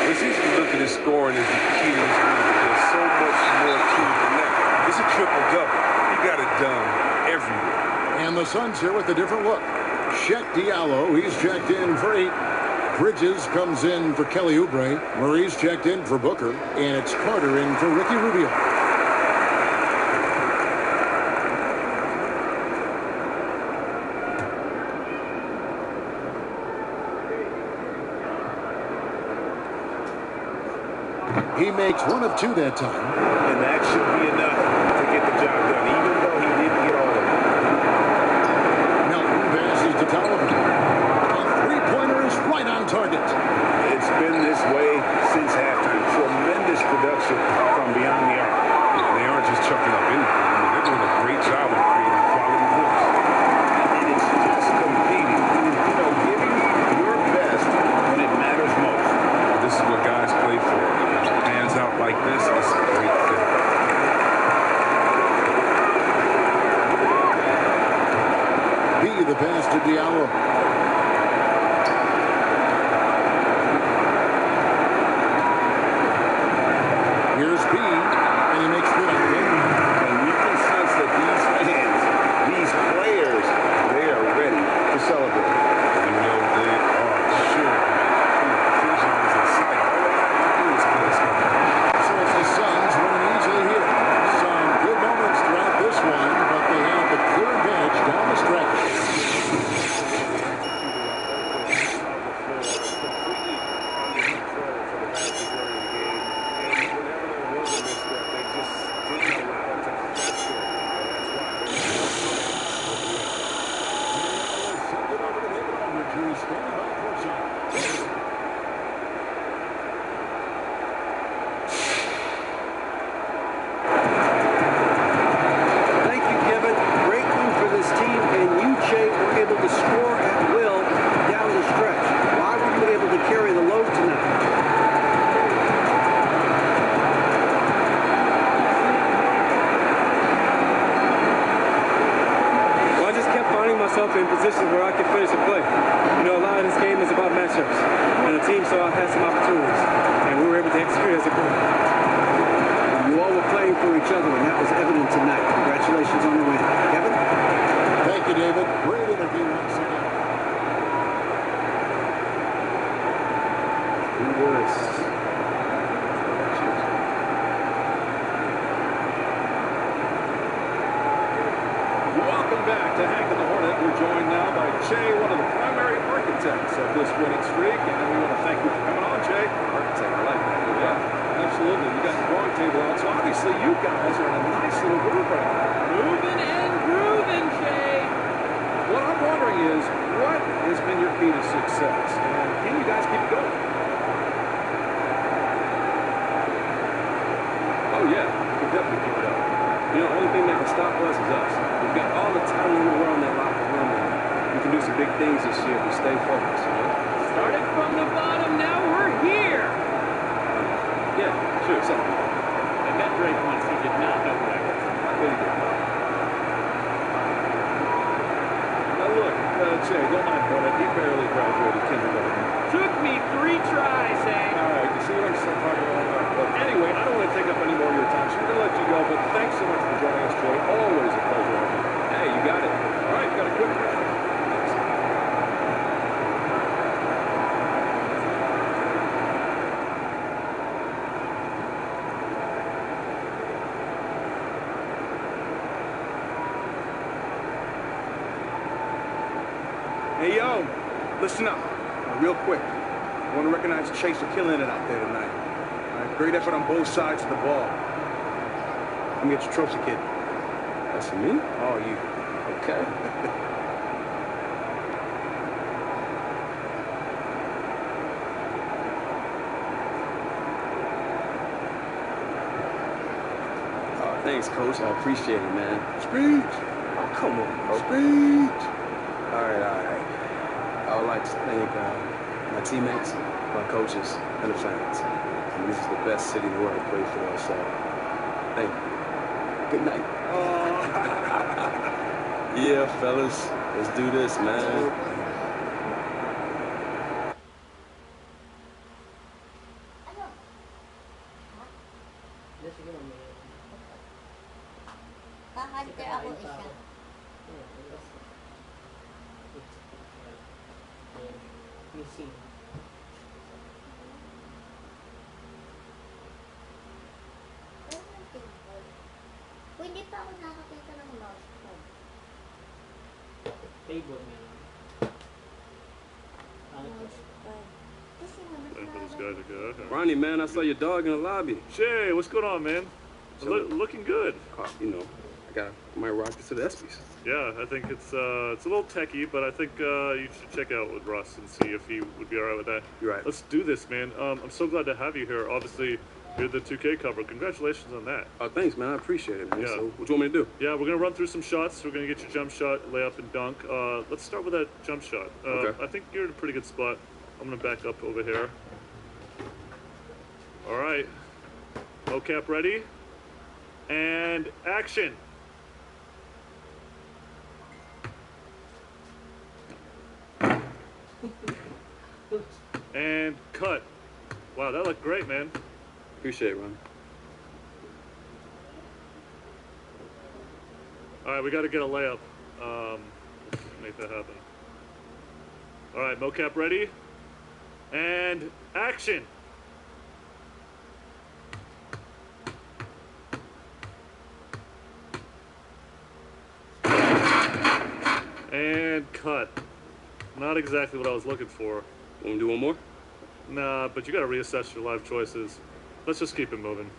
It's easy to look at his scoring as the key to his win, but there's so much more to it than that. It's a triple-double. He got it done everywhere. And the Suns here with a different look. Cheick Diallo, he's checked in for 8. Bridges comes in for Kelly Oubre. Murray's checked in for Booker. And it's Carter in for Ricky Rubio. He makes 1 of 2 that time. And that should be enough to get the job done, even though he didn't get all of it. Melton passes to Tolliver. A three-pointer is right on target. It's been this way since halftime. Tremendous production from beyond the arc. Yeah, they aren't just chucking up anything. I mean, they're doing a great job of creating quality looks. And it's just competing. You know, giving your best when it matters most. This is what guys play for. Hands out like this is a great thing. B, the pass to Diallo. Here's B, and he makes good on it. And you can sense that these fans, these players, they are ready to celebrate. You know they are sure. Finish lines in sight. All they have to do is get us going. So it's the Suns winning easily here. Some good moments throughout this one, but they have the clear advantage down the stretch. Thank you, Kevin. Great win for this team, and you, Jay, were able to score at will down the stretch. Why were you able to carry the load tonight? Well, I just kept finding myself in positions where I could finish a play. You know, a lot of this game is about matchups, and the team saw I had some opportunities, and we were able to execute as a group. You all were playing for each other, and that was evident tonight. Congratulations on the win. Kevin? Thank you, David. Great interview once again. Welcome back to Hank and the Hornet. We're joined now by Jay, one of the primary architects of this winning streak, and we want to thank you for coming on, Jay. Architect, I like that. Yeah, absolutely. You got the drawing table out, so obviously you guys are in a nice little groove right now. Moving and grooving, Jay. What I'm wondering is, what has been your key to success, and can you guys keep it going? Oh, yeah, we can definitely keep it up. You know, the only thing that can stop us is us. We've got all the talent in the world in that locker room, and we can do some big things this year if we stay focused, you know? Started from the bottom, now we're here. Yeah, sure, so. I met Drake once, he did not know who I was. I bet he did. Now look, Jay, don't mind Hornet. He barely graduated kindergarten. Took me 3 tries, hey. All right, you see what I'm talking about? But anyway, I don't want to take up any more of your time, so we're going to let you go. But thanks so much for joining us, Jay. Always a pleasure having you. Hey, you got it. All right, you got a quick question. Hey, yo, listen up. Real quick. I want to recognize Chase for killing it out there tonight. All right, great effort on both sides of the ball. Let me get your trophy, kid. That's for me? Oh, you. Okay. Thanks, Coach. I appreciate it, man. Speech. Oh, come on, bro. Speech. All right. I would like to thank my teammates, my coaches, and the fans. I mean, this is the best city in the world to play for, so thank you. Good night. Yeah, fellas, let's do this, man. You see. pa ako nakakita ng mouse ko. Table nga lang. Mousepad. Kasi naman Waiting for this guy to go. Okay. Ronnie, man, I saw your dog in the lobby. Shay, what's going on, man? Looking good. You know, might rock this to the ESPYs. Yeah, I think it's a little techie, but I think you should check out with Russ and see if he would be all right with that. You're right. Let's do this, man. I'm so glad to have you here. Obviously, you're the 2K cover. Congratulations on that. Oh, thanks, man. I appreciate it, man. Yeah. So, what do you want me to do? Yeah, we're gonna run through some shots. We're gonna get your jump shot, layup, and dunk. Let's start with that jump shot. Okay. I think you're in a pretty good spot. I'm gonna back up over here. All right. Mocap ready. And action. And cut. Wow, that looked great, man. Appreciate it, Ron. All right, we got to get a layup. Let's make that happen. All right, mocap ready. And action. And cut. Not exactly what I was looking for. Want to do one more? Nah, but you got to reassess your life choices. Let's just keep it moving.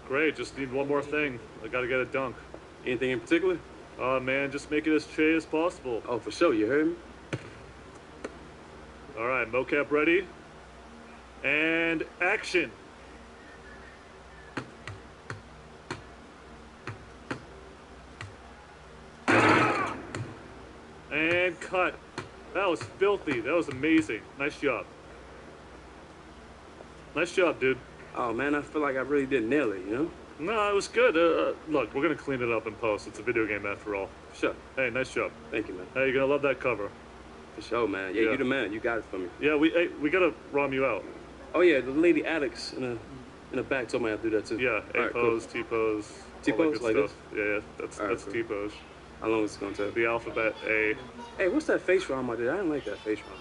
Great, just need one more thing. I got to get a dunk. Anything in particular? Man, just make it as Che as possible. Oh, for sure. You heard me? All right, mocap ready. And action. And cut. That was filthy. That was amazing. Nice job. Nice job, dude. Oh, man, I feel like I really did nail it, you know? No, it was good. Look, we're going to clean it up in post. It's a video game after all. Sure. Hey, nice job. Thank you, man. Hey, you're going to love that cover. For sure, man. Yeah, you're the man. You got it for me. Yeah, we got to ROM you out. Oh, yeah, the lady Alex in the back told me I'd do that, too. Yeah, A All right, pose, cool. T-pose. T-pose, like stuff. Yeah, that's All right, that's cool. T-pose. How long is it going to take? The alphabet A. Hey, what's that face ROM I did? I didn't like that face ROM.